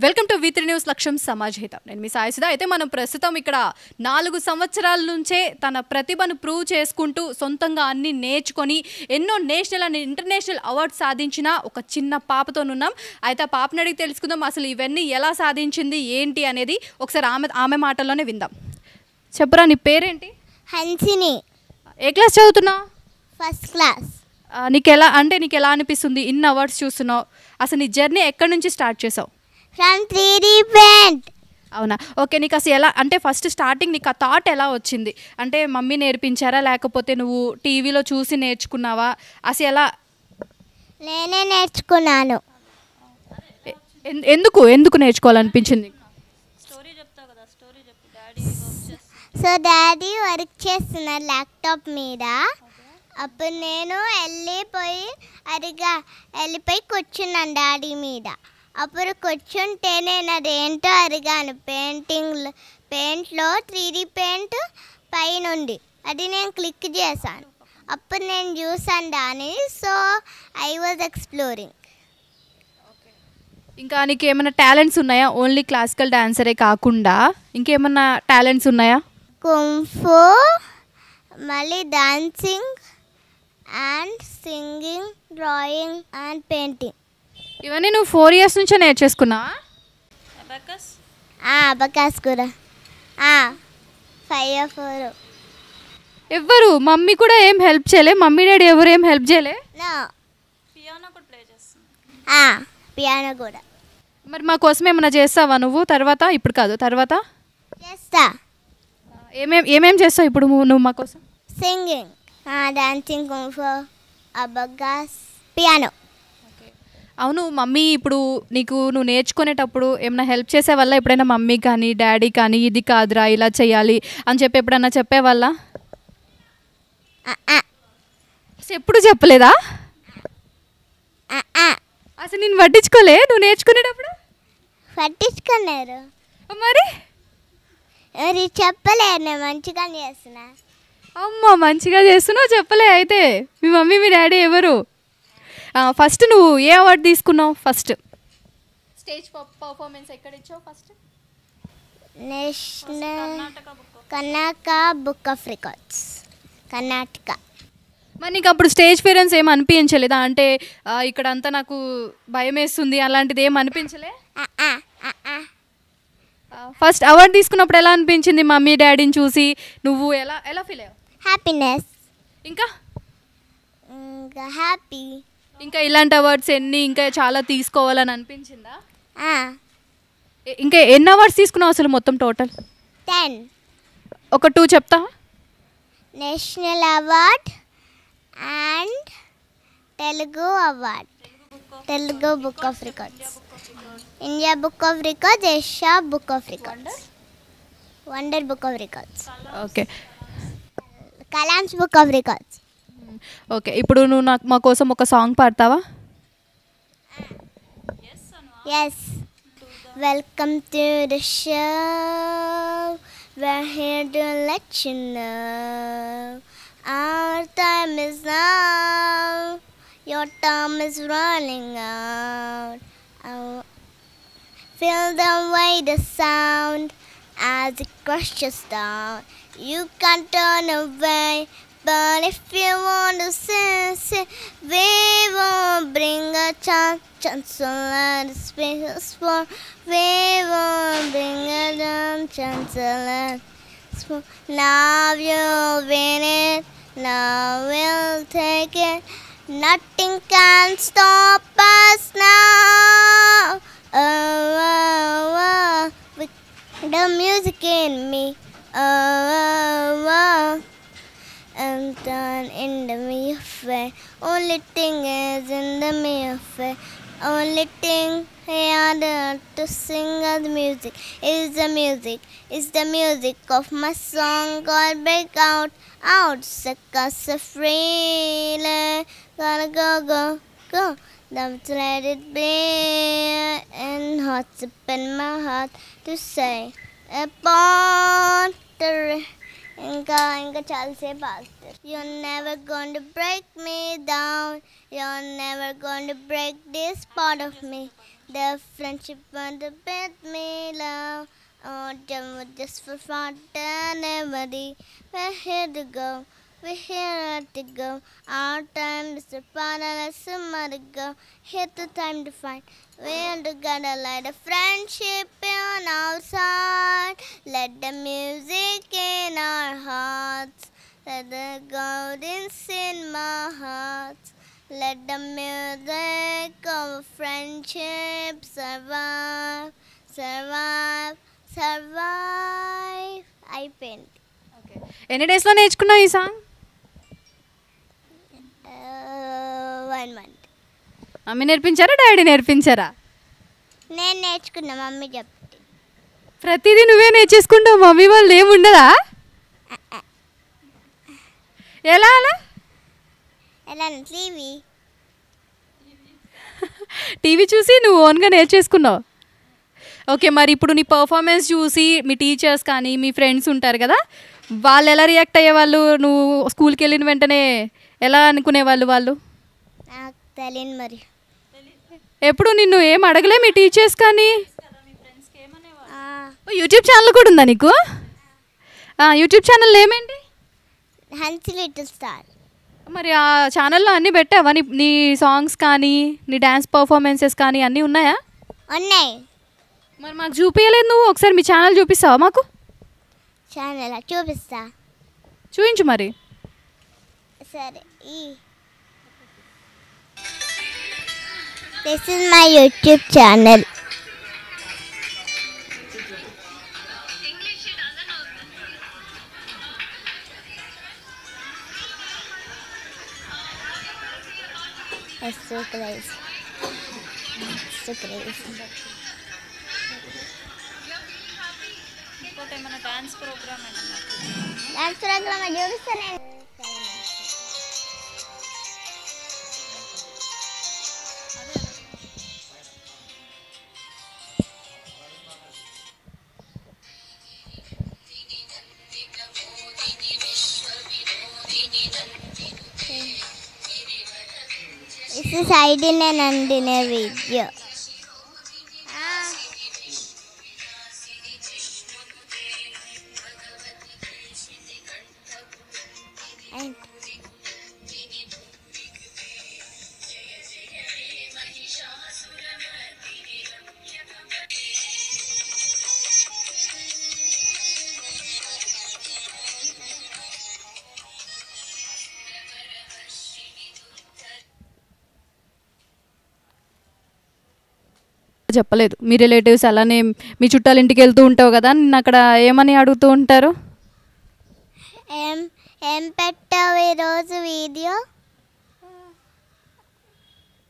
Welcome to వి3 news లక్ష్యం సమాజ్ హితం. నేను మీ సాయి సుధా. అయితే మనం ప్రస్తుతం ఇక్కడ 4 సంవత్సరాల నుంచే తన ప్రతిభను ప్రూవ్ చేసుకుంటూ సొంతంగా అన్ని నేర్చుకొని ఎన్నో నేషనల్ అండ్ ఇంటర్నేషనల్ అవార్డ్స్ సాధించిన ఒక చిన్న పాపతోనున్నాం. అయితే ఆ పాపని అడిగి తెలుసుకుందాం అసలు ఇవన్నీ ఎలా సాధించింది ఏంటి అనేది. ఒకసారి ఆమె మాటల్లోనే విందాం. చెప్పరా, నీ పేరేంటి? హన్సిని. ఏ క్లాస్ చదువుతున్నావు? First class. నీకు ఎలా అనిపిస్తుంది ఇన్ని అవార్డ్స్ చూస్తున్నావు? అసలు నీ జర్నీ ఎక్కడి నుంచి స్టార్ట్ చేసావు? From 3D paint. అవునా, ఓకే. నీకు అసలు ఎలా అంటే ఫస్ట్ స్టార్టింగ్ నీకు ఆ థాట్ ఎలా వచ్చింది? అంటే మమ్మీ నేర్పించారా లేకపోతే నువ్వు టీవీలో చూసి నేర్చుకున్నావా? అసలు ఎలా? నేనే నేర్చుకున్నాను. ఎందుకు నేర్చుకోవాలనిపించింది? సో డాడీ వర్క్ చేస్తున్నారు ల్యాప్టాప్ మీద. అప్పుడు నేను వెళ్ళిపోయి కూర్చున్నాను డాడీ మీద. అప్పుడు కూర్చుంటే నేను అదేంటో అడిగాను. పెయింట్లో 3D పెయింట్ పైనుండి అది నేను క్లిక్ చేశాను. అప్పుడు నేను చూసాను దాన్ని. So I was exploring. ఇంకా నీకు ఏమైనా టాలెంట్స్ ఉన్నాయా? ఓన్లీ క్లాసికల్ డాన్సరే కాకుండా ఇంకేమన్నా టాలెంట్స్ ఉన్నాయా? కుంఫు, మళ్ళీ dancing and singing, drawing and painting. ఇవన్నీ నువ్వు 4 years నుంచే నేర్చేసుకున్నావా? అబకాస్ కూడా 5 or 4. ఎవ్వరు మమ్మీ కూడా ఏం హెల్ప్ చేయలే? మమ్మీ డాడీ ఎవరు ఏం హెల్ప్ చేయలే? పియానో కూడా. మరి మా కోసం ఏమైనా చేస్తావా నువ్వు? తర్వాత ఇప్పుడు కాదు, తర్వాత చేస్తా. ఏమేం చేస్తావు ఇప్పుడు నువ్వు మా కోసం? Singing, dancing, kung fu, abacus, piano. అవును, మమ్మీ ఇప్పుడు నువ్వు నేర్చుకునేటప్పుడు ఏమైనా హెల్ప్ చేసే వల్ల ఎప్పుడైనా మమ్మీ కానీ డాడీ కానీ ఇది కాదురా ఇలా చేయాలి అని చెప్పి ఎప్పుడన్నా చెప్పేవాళ్ళ? ఎప్పుడు చెప్పలేదా? అసలు నేను పట్టించుకోలే నువ్వు నేర్చుకునేటప్పుడు? పట్టించుకున్నారు. మరి చెప్పలేదు. నేను మంచిగా చేస్తున్నా. అమ్మ, మంచిగా చేస్తున్నావు చెప్పలే. అయితే మీ మమ్మీ మీ డాడీ ఎవరు? ఫస్ట్ నువ్వు ఏ అవార్డు తీసుకున్నావు? ఫస్ట్ స్టేజ్ పర్ఫార్మెన్స్ ఎక్కడ ఇచ్చావు? First national Karnataka book of records, Karnataka. మరి నీకు అప్పుడు స్టేజ్ ఫియరెన్స్ ఏం అనిపించలేదా? అంటే ఇక్కడ అంతా నాకు భయం వేస్తుంది అలాంటిది ఏం అనిపించలే? ఫస్ట్ అవార్డు తీసుకున్నప్పుడు ఎలా అనిపించింది? మమ్మీ డాడీని చూసి నువ్వు ఎలా ఫీల్ అయ్యావు? హ్యాపీనెస్. ఇంకా హ్యాపీ. ఇంకా ఇలాంటి అవార్డ్స్ ఇంకా చాలా తీసుకోవాలని అనిపించిందా? ఇంకా ఎన్ని అవార్డ్స్ తీసుకున్నావు అసలు మొత్తం టోటల్? 10. ఒక 2 చెప్తా. National award and Telugu award, Telugu book of records, India book of records, Asia book of records, wonder book of records. Okay. Kalam's book of records. Okay, ఇప్పుడు నువ్వు మా కోసం ఒక సాంగ్ పాడతావా? Yes. Welcome to the show, we're here to let you know our time is now, your time is running out. Feel the way the sound as it crashes down. You can't turn away, but if you want to sing, we won't bring a chance to let it speak us for. We won't bring a chance to let it speak. Now you'll win it, now we'll take it. Nothing can stop us now. Oh, oh, oh. With the music in me. Oh, oh, oh. I'm done in the mirror way. Only thing is in the mirror way. Only thing I order to sing of the music is the music. It's the music of my song. God break out, sick us a freely. Gotta go, go, go. Don't let it be. And hearts up in my heart to say upon the ఇంకా చాలాసేపు ఆగుతారు. You're never going to break me down. You're never going to break this part of me. The friendship won't bet me love. Oh, just for fun and memory. We're here to go. We're here to go. Our time is to find and summer to go. Here's the time to find. We're together like a friendship on our side. Let the music in our hearts. Let the golden's in my heart. Let the music of friendship survive, survive, survive. అయిపోయింది. ఎన్ని డేస్లో నేర్చుకున్నావు ఈ song? 1 month. Mummy నేర్పించారా daddy నేర్పించారా? నేను నేర్చుకున్నా, mummy చెప్తే. ప్రతిదీ నువ్వే నేర్చేసుకుంటావు, మమ్మీ వాళ్ళు ఏముండదా? ఎలా అలా టీవీ చూసి నువ్వు ఓన్గా నేర్చేసుకున్నావు. ఓకే, మరి ఇప్పుడు నీ పర్ఫార్మెన్స్ చూసి మీ టీచర్స్ కానీ మీ ఫ్రెండ్స్ ఉంటారు కదా, వాళ్ళు ఎలా రియాక్ట్ అయ్యేవాళ్ళు? నువ్వు స్కూల్కి వెళ్ళిన వెంటనే ఎలా అనుకునేవాళ్ళు వాళ్ళు? నాకు తెలియదు మరి. ఎప్పుడు నిన్ను ఏం అడగలే మీ టీచర్స్ కానీ? యూట్యూబ్ ఛానల్ కూడా ఉందా నీకు? యూట్యూబ్ ఛానల్ ఏమేంటి? Hansi little star. మరి ఆ ఛానల్లో అన్నీ పెట్టావా? నీ సాంగ్స్ కానీ నీ డ్యాన్స్ పర్ఫార్మెన్సెస్ కానీ అన్నీ ఉన్నాయా? ఉన్నాయి. మరి మాకు చూపించలేదు నువ్వు. ఒకసారి మీ ఛానల్ చూపిస్తావా మాకు? ఛానల్ చూపిస్తా. చూపించు మరి. సరే, this is my YouTube channel. It's so crazy. It's so crazy. Dance programme చూపిస్తాను. This is Aidin and Nandine video. చెప్పలేదు. మీ రిలేటివ్స్ అలానే మీ చుట్టాల ఇంటికి వెళ్తూ ఉంటావు కదా, నిన్ను అక్కడ ఏమని అడుగుతూ ఉంటారు? ఏం పెట్టావు ఈరోజు వీడియో?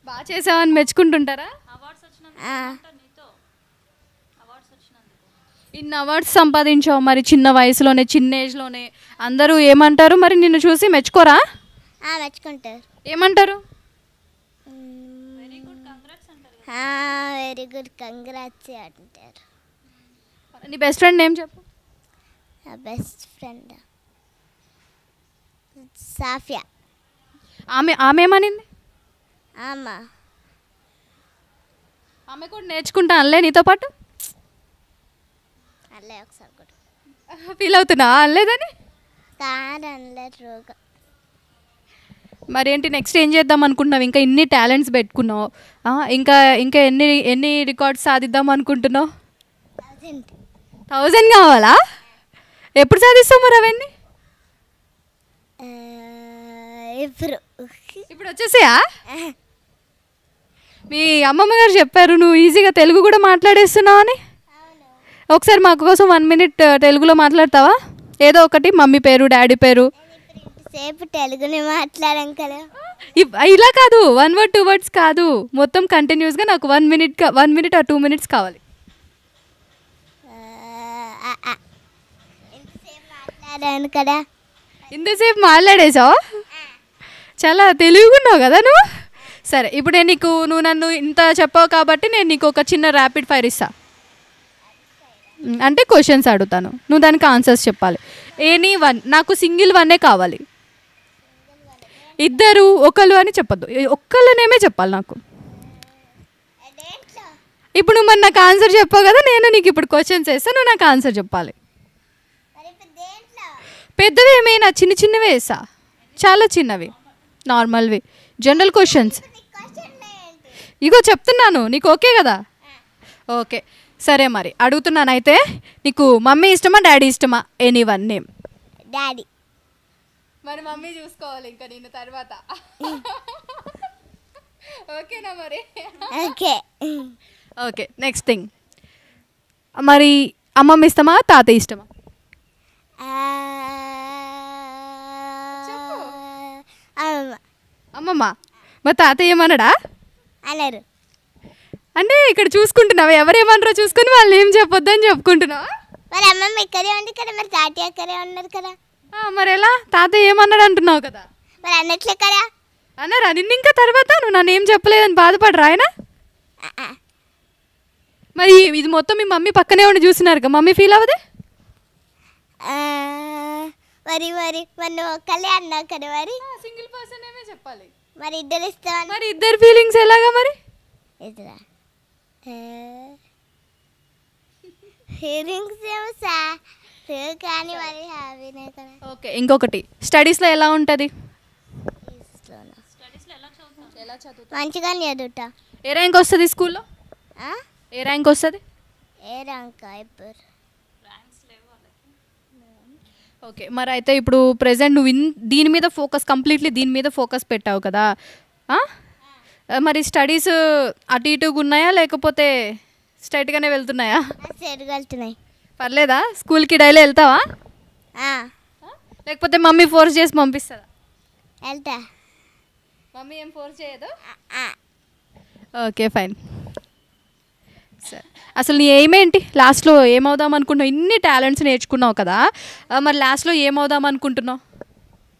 బాగా చేసావని మెచ్చుకుంటుంటారా? ఇన్ని అవార్డ్స్ సంపాదించావు, మరి చిన్న వయసులోనే చిన్న ఏజ్లోనే అందరూ ఏమంటారు? మరి నిన్ను చూసి మెచ్చుకోరా? మెచ్చుకుంటారు. ఏమంటారు? వెరీ గుడ్, కంగ్రాట్స్ అంటారు. నీ బెస్ట్ ఫ్రెండ్ నేమ్ చెప్పు. నా బెస్ట్ ఫ్రెండ్ సాఫియా. ఆమె ఏమనింది? ఆమె కూడా నేర్చుకుంటా అనలే నీతో పాటు? అల్లే ఒకసారి కూడా. ఫీల్ అవుతున్నా అనలేదని? అనలేదు. మరేంటి నెక్స్ట్ ఏం చేద్దాం అనుకుంటున్నావు? ఇంకా ఇన్ని టాలెంట్స్ పెట్టుకున్నావు, ఇంకా ఇంకా ఎన్ని రికార్డ్స్ సాధిద్దాం అనుకుంటున్నావు? 1000 కావాలా? ఎప్పుడు సాధిస్తావు మరి అవన్నీ? ఇప్పుడు వచ్చేసాయా? మీ అమ్మమ్మ గారు చెప్పారు నువ్వు ఈజీగా తెలుగు కూడా మాట్లాడేస్తున్నావు అని. ఒకసారి మాకు కోసం 1 minute తెలుగులో మాట్లాడతావా? ఏదో ఒకటి, మమ్మీ పేరు డాడీ పేరు. సేపు తెలుగుని మాట్లాడాం కదా. ఇలా కాదు, 1 word 2 words కాదు, మొత్తం కంటిన్యూస్గా నాకు 1 minute or 2 minutes కావాలి. మాట్లాడాను కదా. ఇంతసేపు మాట్లాడేసావు, చాలా తెలివిగున్నావు కదా నువ్వు. సరే, ఇప్పుడు నువ్వు నన్ను ఇంత చెప్పావు కాబట్టి నేను నీకు ఒక చిన్న ర్యాపిడ్ ఫైర్ ఇస్తా. అంటే క్వశ్చన్స్ అడుగుతాను, నువ్వు దానికి ఆన్సర్స్ చెప్పాలి. ఎనీ వన్, నాకు సింగిల్ వన్నే కావాలి. ఇద్దరు ఒకళ్ళు అని చెప్పొద్దు, ఒక్కళ్ళనేమే చెప్పాలి నాకు. ఇప్పుడు నువ్వు మరి నాకు ఆన్సర్ చెప్పావు కదా, నేను నీకు ఇప్పుడు క్వశ్చన్స్ వేస్తా, నువ్వు నాకు ఆన్సర్ చెప్పాలి. పెద్దవి ఏమైనా చిన్న చిన్నవి వేసా, చాలా చిన్నవి, నార్మల్వి, జనరల్ క్వశ్చన్స్. ఇగో చెప్తున్నాను, నీకు ఓకే కదా? ఓకే సరే, మరి అడుగుతున్నాను. అయితే నీకు మమ్మీ ఇష్టమా డాడీ ఇష్టమా? Any one name. డాడీ. మరి మమ్మీ చూసుకోవాలి ఇంకా నేను తర్వాత. ఓకేనా మరి? ఓకే. ఓకే, నెక్స్ట్ థింగ్, మరి అమ్మమ్మ ఇష్టమా తాతయ్య ఇష్టమా? అమ్మమ్మ. మరి తాతయ్య ఏమన్నాడా? అన్నారు. అంటే ఇక్కడ చూసుకుంటున్నావా, ఎవరేమన్నారో చూసుకుని వాళ్ళు ఏం చెప్పొద్దని చెప్పుకుంటున్నావా? మరి అమ్మమ్మ ఇక్కడే ఉంది కదా, మరి తాతయ్య అక్కడే ఉన్నారు కదా. మరి ఎలా తాతయ్య ఏమన్నాడు అంటున్నావు కదా? మరి అన్నట్లే కదా. అన్నారా నిన్ను ఇంకా తర్వాత? నువ్వు నన్ను ఏం చెప్పలేదని బాధపడరా ఆయన? మరి ఇది మొత్తం మీ మమ్మీ పక్కనే ఉండి చూసినారు కదా, మమ్మీ ఫీల్ అవ్వదే? మరి మరి మరి ఒక్కలే అన్నావు కదా, మరి సింగిల్ పర్సన్ ఏమే చెప్పాలి. మరి ఇద్దరు ఇస్తావా? మరి ఇద్దరు ఫీలింగ్స్ ఎలాగా మరి? ఇద్దరా ఫీలింగ్స్ ఏమో సార్ కానీ మరి హ్యాపీనే కదా. ఓకే, ఇంకొకటి, స్టడీస్లో ఎలా ఉంటుంది? మంచిగా చదువుతా. ఏ ర్యాంక్ వస్తుంది స్కూల్లో? ఏ ర్యాంక్ వస్తుంది? ఏ ర్యాంక్ ఇప్పుడు? ఓకే, మరి అయితే ఇప్పుడు ప్రెజెంట్ నువ్వు దీని మీద ఫోకస్, కంప్లీట్లీ దీని మీద ఫోకస్ పెట్టావు కదా, మరి స్టడీస్ అటు ఇటుగా ఉన్నాయా లేకపోతే స్ట్రైట్గానే వెళ్తున్నాయా? స్ట్రైట్గా వెళ్తున్నాయి. పర్లేదా? స్కూల్కి డైలీ వెళ్తావా లేకపోతే మమ్మీ ఫోర్స్ చేసి పంపిస్తుందా? వెళ్తా. మమ్మీ ఏం ఫోర్స్ చేయదు? Okay fine. సరే, అసలు నీ ఎయిమ్ ఏంటి? లాస్ట్లో ఏమవుదాం అనుకుంటున్నావు? ఇన్ని టాలెంట్స్ నేర్చుకున్నావు కదా, మరి లాస్ట్లో ఏమవుదాం అనుకుంటున్నావు?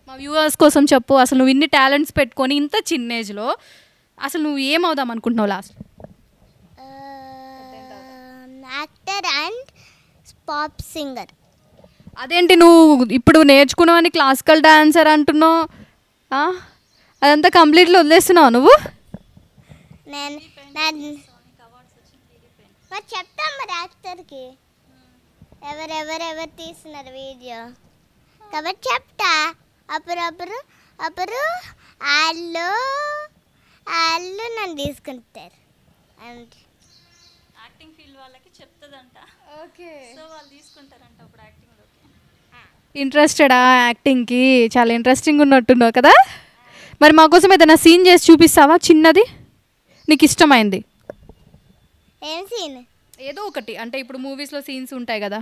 మా వ్యూవర్స్ కోసం చెప్పు. అసలు నువ్వు ఇన్ని టాలెంట్స్ పెట్టుకొని ఇంత చిన్న ఏజ్లో అసలు నువ్వు ఏమవుదాం అనుకుంటున్నావు last? Actor and pop singer. అదేంటి నువ్వు ఇప్పుడు నేర్చుకున్నావు అని క్లాసికల్ డాన్సర్ అంటున్నావు, అదంతా కంప్లీట్లీ వదిలేస్తున్నావు నువ్వు? నేను మరి చెప్తాం మరి యాక్టర్కి ఎవరెవరెవరు తీస్తున్నారు వీడియో కాబట్టి చెప్తా. అప్పుడు వాళ్ళు నన్ను తీసుకుంటారు. అండ్ యాక్టింగ్ ఫీల్డ్ వాళ్ళకి చెప్తుందంట. ఓకే, సో వాళ్ళు తీసుకుంటారంట అప్పుడు యాక్టింగ్లోకి. ఇంట్రెస్టెడా యాక్టింగ్కి? చాలా ఇంట్రెస్టింగ్ ఉన్నట్టున్నావు కదా. మరి మా కోసం ఏదైనా సీన్ చేసి చూపిస్తావా చిన్నది, నీకు ఇష్టమైంది? ఏం సీన్? ఏదో ఒకటి, అంటే ఇప్పుడు మూవీస్లో సీన్స్ ఉంటాయి కదా.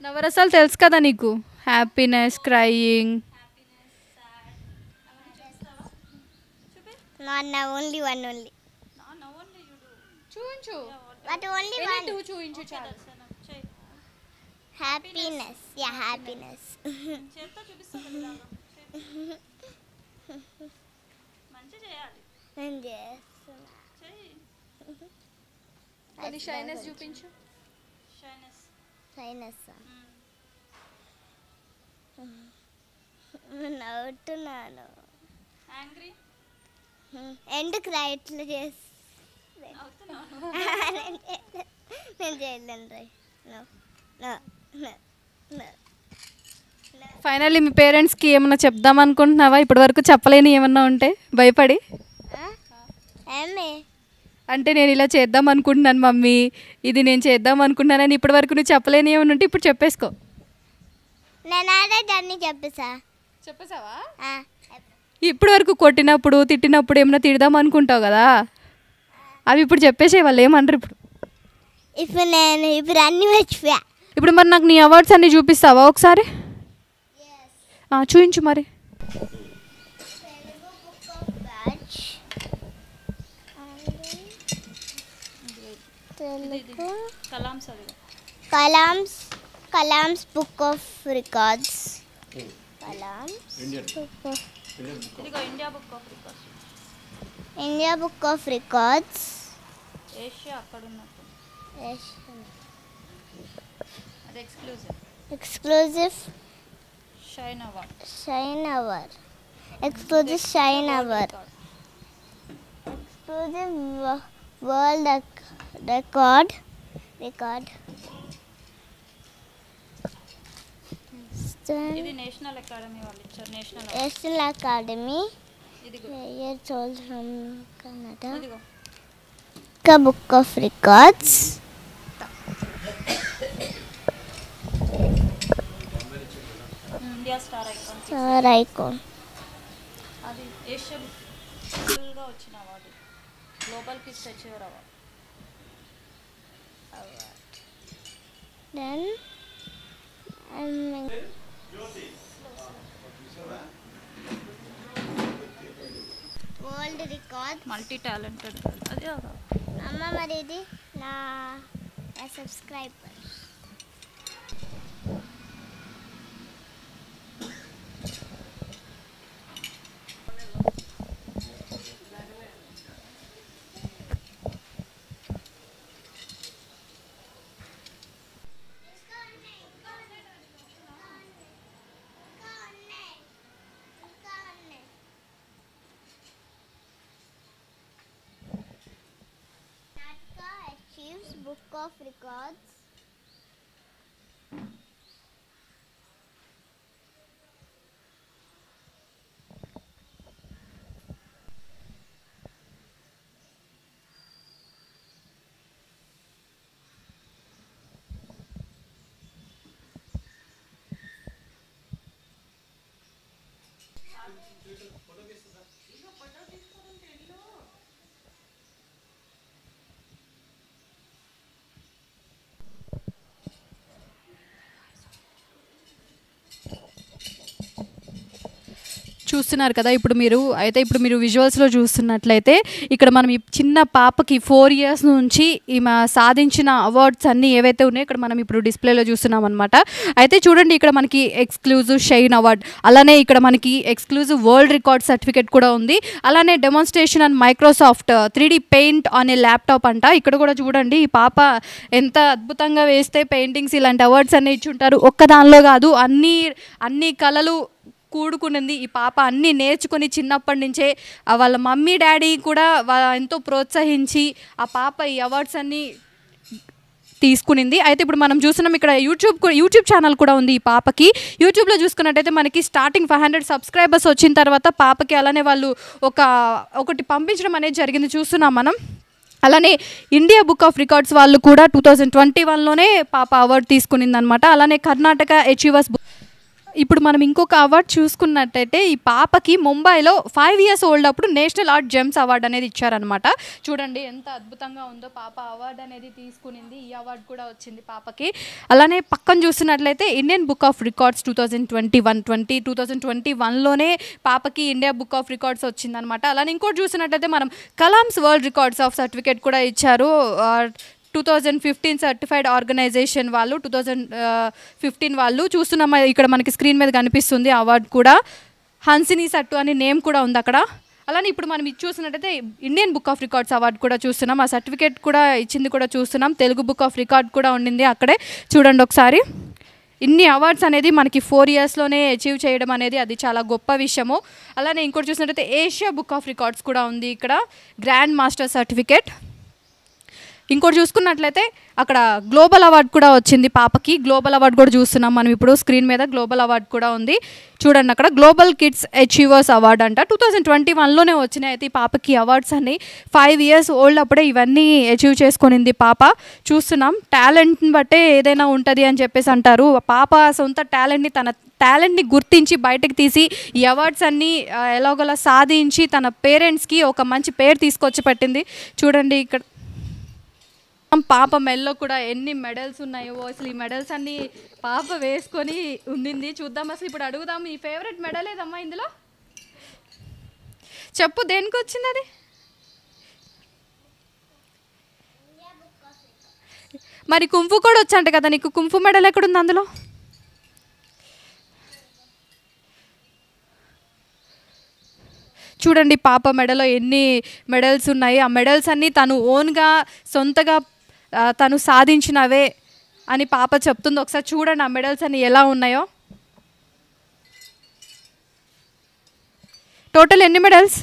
నవరసాలు తెలుసు కదా నీకు, happiness, crying. Only one only చూయించు, బట్ ఓన్లీ వన్ చూయించు చాలు. హ్యాపీనెస్. Yeah happiness. నేను చేస్తున్నా. షైనెస్ చూపించు. షైనెస్ నవ్వుతున్నాను. ఎందుకు రైట్లు చేసి నేను చేయలేను రై. ఫైనల్లీ మీ పేరెంట్స్కి ఏమన్నా చెప్దాం అనుకుంటున్నావా? ఇప్పటి వరకు చెప్పలేని ఏమన్నా ఉంటే భయపడి? ఏమి అంటే నేను ఇలా చేద్దాం అనుకుంటున్నాను మమ్మీ, ఇది నేను చేద్దాం అనుకుంటున్నానని ఇప్పటి వరకు నువ్వు చెప్పలేని ఏమన్నా ఉంటే ఇప్పుడు చెప్పేసుకో. నేను అదే దాన్ని చెప్పేసావా? ఇప్పటి వరకు కొట్టినప్పుడు తిట్టినప్పుడు ఏమన్నా తిడదాం అనుకుంటావు కదా, అవి ఇప్పుడు చెప్పేసే, వాళ్ళు ఏమనరు ఇప్పుడు. ఇప్పుడు అన్నీ మర్చిపోయా. ఇప్పుడు మరి నాకు నీ అవార్డ్స్ అన్నీ చూపిస్తావా ఒకసారి? చూపించు మరి. Kalam's book of records. India book of records. India Book of Records. Asia అక్కడ ఉన్నట్టు. అది exclusive. Exclusive shine award. Shine Hour. Exclusive Shine Hour. Exclusive World Record. ఇది నేషనల్ అకాడమీ వాళ్ళు ఇచ్చారు. National National Academy. ఇదిగో Years old from Canada. ఇదిగో Book of Records. India star icon. Star Icon. అది Asia గా వచ్చిన award. Global kids achiever award. Then World Record. Multi talented. అదే అమ్మ మరి ఇది నా subscriber. Achieves Book of Records. చూస్తున్నారు కదా ఇప్పుడు మీరు విజువల్స్లో చూస్తున్నట్లయితే ఇక్కడ మనం ఈ చిన్న పాపకి 4 years నుంచి ఈమె సాధించిన అవార్డ్స్ అన్నీ ఏవైతే ఉన్నాయో ఇక్కడ మనం ఇప్పుడు డిస్ప్లేలో చూస్తున్నాం అనమాట. అయితే చూడండి ఇక్కడ మనకి ఎక్స్క్లూజివ్ షైన్ అవార్డ్, అలానే ఇక్కడ మనకి ఎక్స్క్లూజివ్ వరల్డ్ రికార్డ్ సర్టిఫికేట్ కూడా ఉంది. అలానే demonstration and Microsoft 3D paint అనే ల్యాప్టాప్ అంట. ఇక్కడ కూడా చూడండి ఈ పాప ఎంత అద్భుతంగా వేస్తే పెయింటింగ్స్ ఇలాంటి అవార్డ్స్ అన్నీ ఇచ్చుంటారు. ఒక్క దానిలో కాదు, అన్ని కళలు కూడుకునింది ఈ పాప. అన్నీ నేర్చుకొని చిన్నప్పటి నుంచే వాళ్ళ మమ్మీ డాడీ కూడా ఎంతో ప్రోత్సహించి ఆ పాప ఈ అవార్డ్స్ అన్నీ తీసుకునింది. అయితే ఇప్పుడు మనం చూస్తున్నాం ఇక్కడ యూట్యూబ్ ఛానల్ కూడా ఉంది ఈ పాపకి. యూట్యూబ్లో చూసుకున్నట్టయితే మనకి స్టార్టింగ్ 500 సబ్స్క్రైబర్స్ వచ్చిన తర్వాత పాపకి అలానే వాళ్ళు ఒకటి పంపించడం అనేది జరిగింది, చూస్తున్నాం మనం. అలానే ఇండియా బుక్ ఆఫ్ రికార్డ్స్ వాళ్ళు కూడా 2021లోనే పాప అవార్డు తీసుకునింది అనమాట. అలానే కర్ణాటక అచీవర్స్. ఇప్పుడు మనం ఇంకొక అవార్డు చూసుకున్నట్టయితే ఈ పాపకి ముంబైలో 5 years old అప్పుడు నేషనల్ ఆర్ట్ జెమ్స్ అవార్డు అనేది ఇచ్చారనమాట. చూడండి ఎంత అద్భుతంగా ఉందో, పాప అవార్డు అనేది తీసుకునింది. ఈ అవార్డు కూడా వచ్చింది పాపకి. అలానే పక్కన చూస్తున్నట్లయితే ఇండియన్ బుక్ ఆఫ్ రికార్డ్స్ 2021లోనే పాపకి ఇండియా బుక్ ఆఫ్ రికార్డ్స్ వచ్చిందనమాట. అలానే ఇంకోటి చూసినట్లయితే మనం Kalam's world records of certificate కూడా ఇచ్చారు. 2015 సర్టిఫైడ్ ఆర్గనైజేషన్ వాళ్ళు, 2015 వాళ్ళు. చూస్తున్నాం ఇక్కడ మనకి స్క్రీన్ మీద కనిపిస్తుంది అవార్డు కూడా. హన్సిని సట్టు అనే నేమ్ కూడా ఉంది అక్కడ. అలానే ఇప్పుడు మనం ఇది చూసినట్టయితే Indian book of records award కూడా చూస్తున్నాం. ఆ సర్టిఫికేట్ కూడా ఇచ్చింది కూడా చూస్తున్నాం. తెలుగు బుక్ ఆఫ్ రికార్డ్ కూడా ఉండింది అక్కడే. చూడండి ఒకసారి. ఇన్ని అవార్డ్స్ అనేది మనకి 4 yearsలోనే అచీవ్ చేయడం అనేది అది చాలా గొప్ప విషయము. అలానే ఇంకోటి చూసినట్టయితే ఏషియా బుక్ ఆఫ్ రికార్డ్స్ కూడా ఉంది ఇక్కడ, గ్రాండ్ మాస్టర్ సర్టిఫికేట్. ఇంకోటి చూసుకున్నట్లయితే అక్కడ గ్లోబల్ అవార్డు కూడా వచ్చింది పాపకి. గ్లోబల్ అవార్డు కూడా చూస్తున్నాం మనం ఇప్పుడు స్క్రీన్ మీద. గ్లోబల్ అవార్డు కూడా ఉంది చూడండి అక్కడ. గ్లోబల్ కిడ్స్ అచీవర్స్ అవార్డు అంట. 2021లోనే వచ్చినాయి. అయితే ఈ పాపకి అవార్డ్స్ అన్ని 5 years old అప్పుడే ఇవన్నీ అచీవ్ చేసుకునింది పాప. చూస్తున్నాం టాలెంట్ని బట్టే ఏదైనా ఉంటుంది అని చెప్పేసి అంటారు. పాప సొంత టాలెంట్ని గుర్తించి బయటకు తీసి ఈ అవార్డ్స్ అన్నీ ఎలాగోలా సాధించి తన పేరెంట్స్కి ఒక మంచి పేరు తీసుకొచ్చి పెట్టింది. చూడండి ఇక్కడ పాప మెల్లో కూడా ఎన్ని మెడల్స్ ఉన్నాయో. అసలు ఈ మెడల్స్ అన్నీ పాప వేసుకొని ఉండింది. చూద్దాం అసలు ఇప్పుడు అడుగుదాం, ఈ ఫేవరెట్ మెడల్ ఏదమ్మా ఇందులో చెప్పు, దేనికి వచ్చింది అది? మరి కుంఫు కూడా వచ్చంట కదా నీకు, కుంఫు మెడల్ ఎక్కడుంది అందులో? చూడండి పాప మెడలో ఎన్ని మెడల్స్ ఉన్నాయి. ఆ మెడల్స్ అన్నీ తను ఓన్గా సొంతగా తను సాధించినవే అని పాప చెప్తుంది. ఒకసారి చూడండి ఆ మెడల్స్ అన్నీ ఎలా ఉన్నాయో. టోటల్ ఎన్ని మెడల్స్?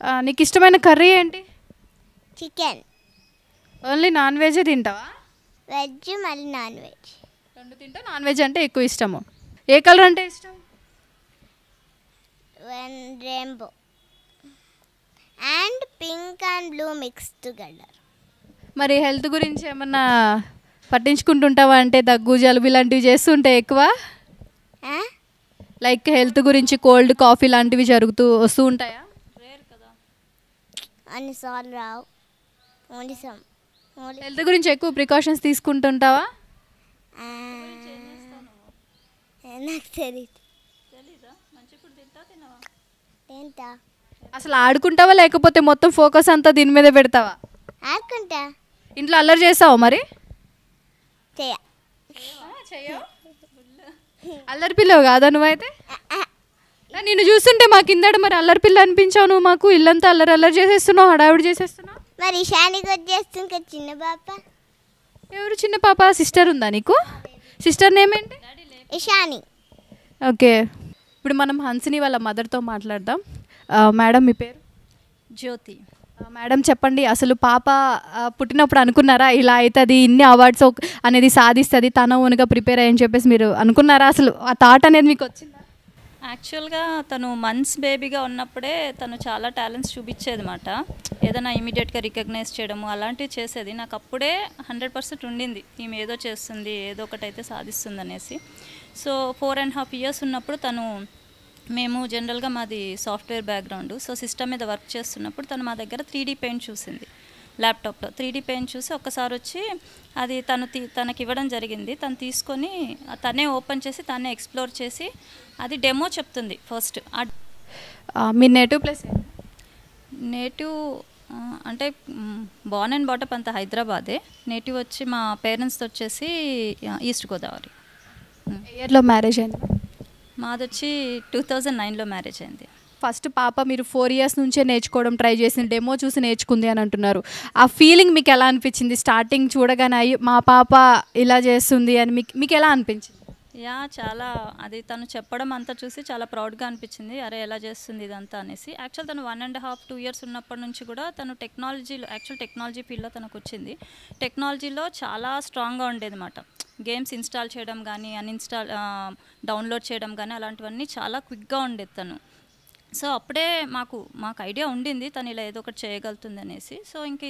10. నీకు ఇష్టమైన కర్రీ ఏంటి? చికెన్. ఓన్లీ నాన్ వెజ్ తింటావా? వెజ్ మళ్ళీ నాన్ వెజ్ రెండు తింటా. నాన్ వెజ్ అంటే ఎక్కువ ఇష్టము. ఏ కలర్ అంటే ఇష్టం? Rainbow and pink and blue mix together. మరి హెల్త్ గురించి ఏమన్నా పట్టించుకుంటుంటావా? అంటే దగ్గు జలుబు ఇలాంటివి చేస్తుంటే ఎక్కువ లైక్ హెల్త్ గురించి కోల్డ్ కాఫీ లాంటివి వస్తూ ఉంటాయా? అన్నిసార్లు రావు. హెల్త్ గురించి ఎక్కువ ప్రికాషన్స్ తీసుకుంటుంటావా? నాకు తెలియదు. అసలు ఆడుకుంటావా లేకపోతే మొత్తం ఫోకస్ అంతా దీని మీద పెడతావా? ఆడుకుంటా. ఇంట్లో అల్లరి చేస్తావా మరి? అల్లరి పిల్లవు కాదా నువ్వైతే? నిన్ను చూస్తుంటే మా కిందట మరి అల్లరి పిల్ల అనిపించావు నువ్వు మాకు. ఇల్లంతా అల్లరి అల్లరి చేసేస్తున్నావు, హడావిడి చేసేస్తున్నావు. మరి ఇషానికి వచ్చేస్తుంది చిన్న పాప. ఎవరు చిన్న పాప? సిస్టర్ ఉందా నీకు? సిస్టర్ నేమ్ ఏంటి? ఇషాని. ఓకే, ఇప్పుడు మనం హన్సిని వాళ్ళ మదర్తో మాట్లాడదాం. మేడం మీ పేరు? జ్యోతి. మేడం చెప్పండి, అసలు పాప పుట్టినప్పుడు అనుకున్నారా ఇలా అవుతుంది, ఇన్ని అవార్డ్స్ అనేది సాధిస్తుంది, తన ఓన్గా ప్రిపేర్ అయ్యని చెప్పేసి మీరు అనుకున్నారా? అసలు ఆ థాట్ అనేది మీకు వచ్చిందా? యాక్చువల్గా తను మంత్స్ బేబీగా ఉన్నప్పుడే తను చాలా టాలెంట్స్ చూపించేది అన్నమాట. ఏదైనా ఇమీడియట్గా రికగ్నైజ్ చేయడము అలాంటివి చేసేది. నాకు అప్పుడే 100% ఉండింది ఈమె ఏదో చేస్తుంది, ఏదో ఒకటైతే సాధిస్తుంది అనేసి. సో 4.5 years ఉన్నప్పుడు మేము జనరల్గా మాది సాఫ్ట్వేర్ బ్యాక్గ్రౌండ్. సో సిస్టమ్ మీద వర్క్ చేస్తున్నప్పుడు తను మా దగ్గర 3D పెయింట్ చూసింది ల్యాప్టాప్లో. 3D పెయింట్ చూసి ఒక్కసారి వచ్చి అది తనకి ఇవ్వడం జరిగింది. తను తీసుకొని తనే ఓపెన్ చేసి తనే ఎక్స్ప్లోర్ చేసి అది డెమో చెప్తుంది ఫస్ట్. మీ నేటివ్ ప్లేస్? నేటివ్ అంటే బార్న్ అండ్ బాటప్ అంతా హైదరాబాదే. నేటివ్ వచ్చి మా పేరెంట్స్తో వచ్చేసి ఈస్ట్ గోదావరి. ఇయర్లో మ్యారేజ్ అయింది? మాది వచ్చి 2009లో మ్యారేజ్ అయింది. ఫస్ట్ పాప మీరు 4 years నుంచే నేర్చుకోవడం ట్రై చేసింది, డెమో చూసి నేర్చుకుంది అని అంటున్నారు. ఆ ఫీలింగ్ మీకు ఎలా అనిపించింది? స్టార్టింగ్ చూడగానే మా పాప ఇలా చేస్తుంది అని మీకు ఎలా అనిపించింది? చాలా అది తను చెప్పడం అంతా చూసి చాలా ప్రౌడ్గా అనిపించింది. అరే ఎలా చేస్తుంది ఇదంతా అనేసి. యాక్చువల్ తను 1.5-2 years ఉన్నప్పటి నుంచి కూడా తను టెక్నాలజీ ఫీల్డ్లో తనకు వచ్చింది. టెక్నాలజీలో చాలా స్ట్రాంగ్గా ఉండేది అన్నమాట. గేమ్స్ ఇన్స్టాల్ చేయడం కానీ డౌన్లోడ్ చేయడం కానీ అలాంటివన్నీ చాలా క్విక్గా ఉండేది తను. సో అప్పుడే మాకు ఐడియా ఉండింది తను ఇలా ఏదో ఒకటి చేయగలుగుతుంది అనేసి. సో ఇంక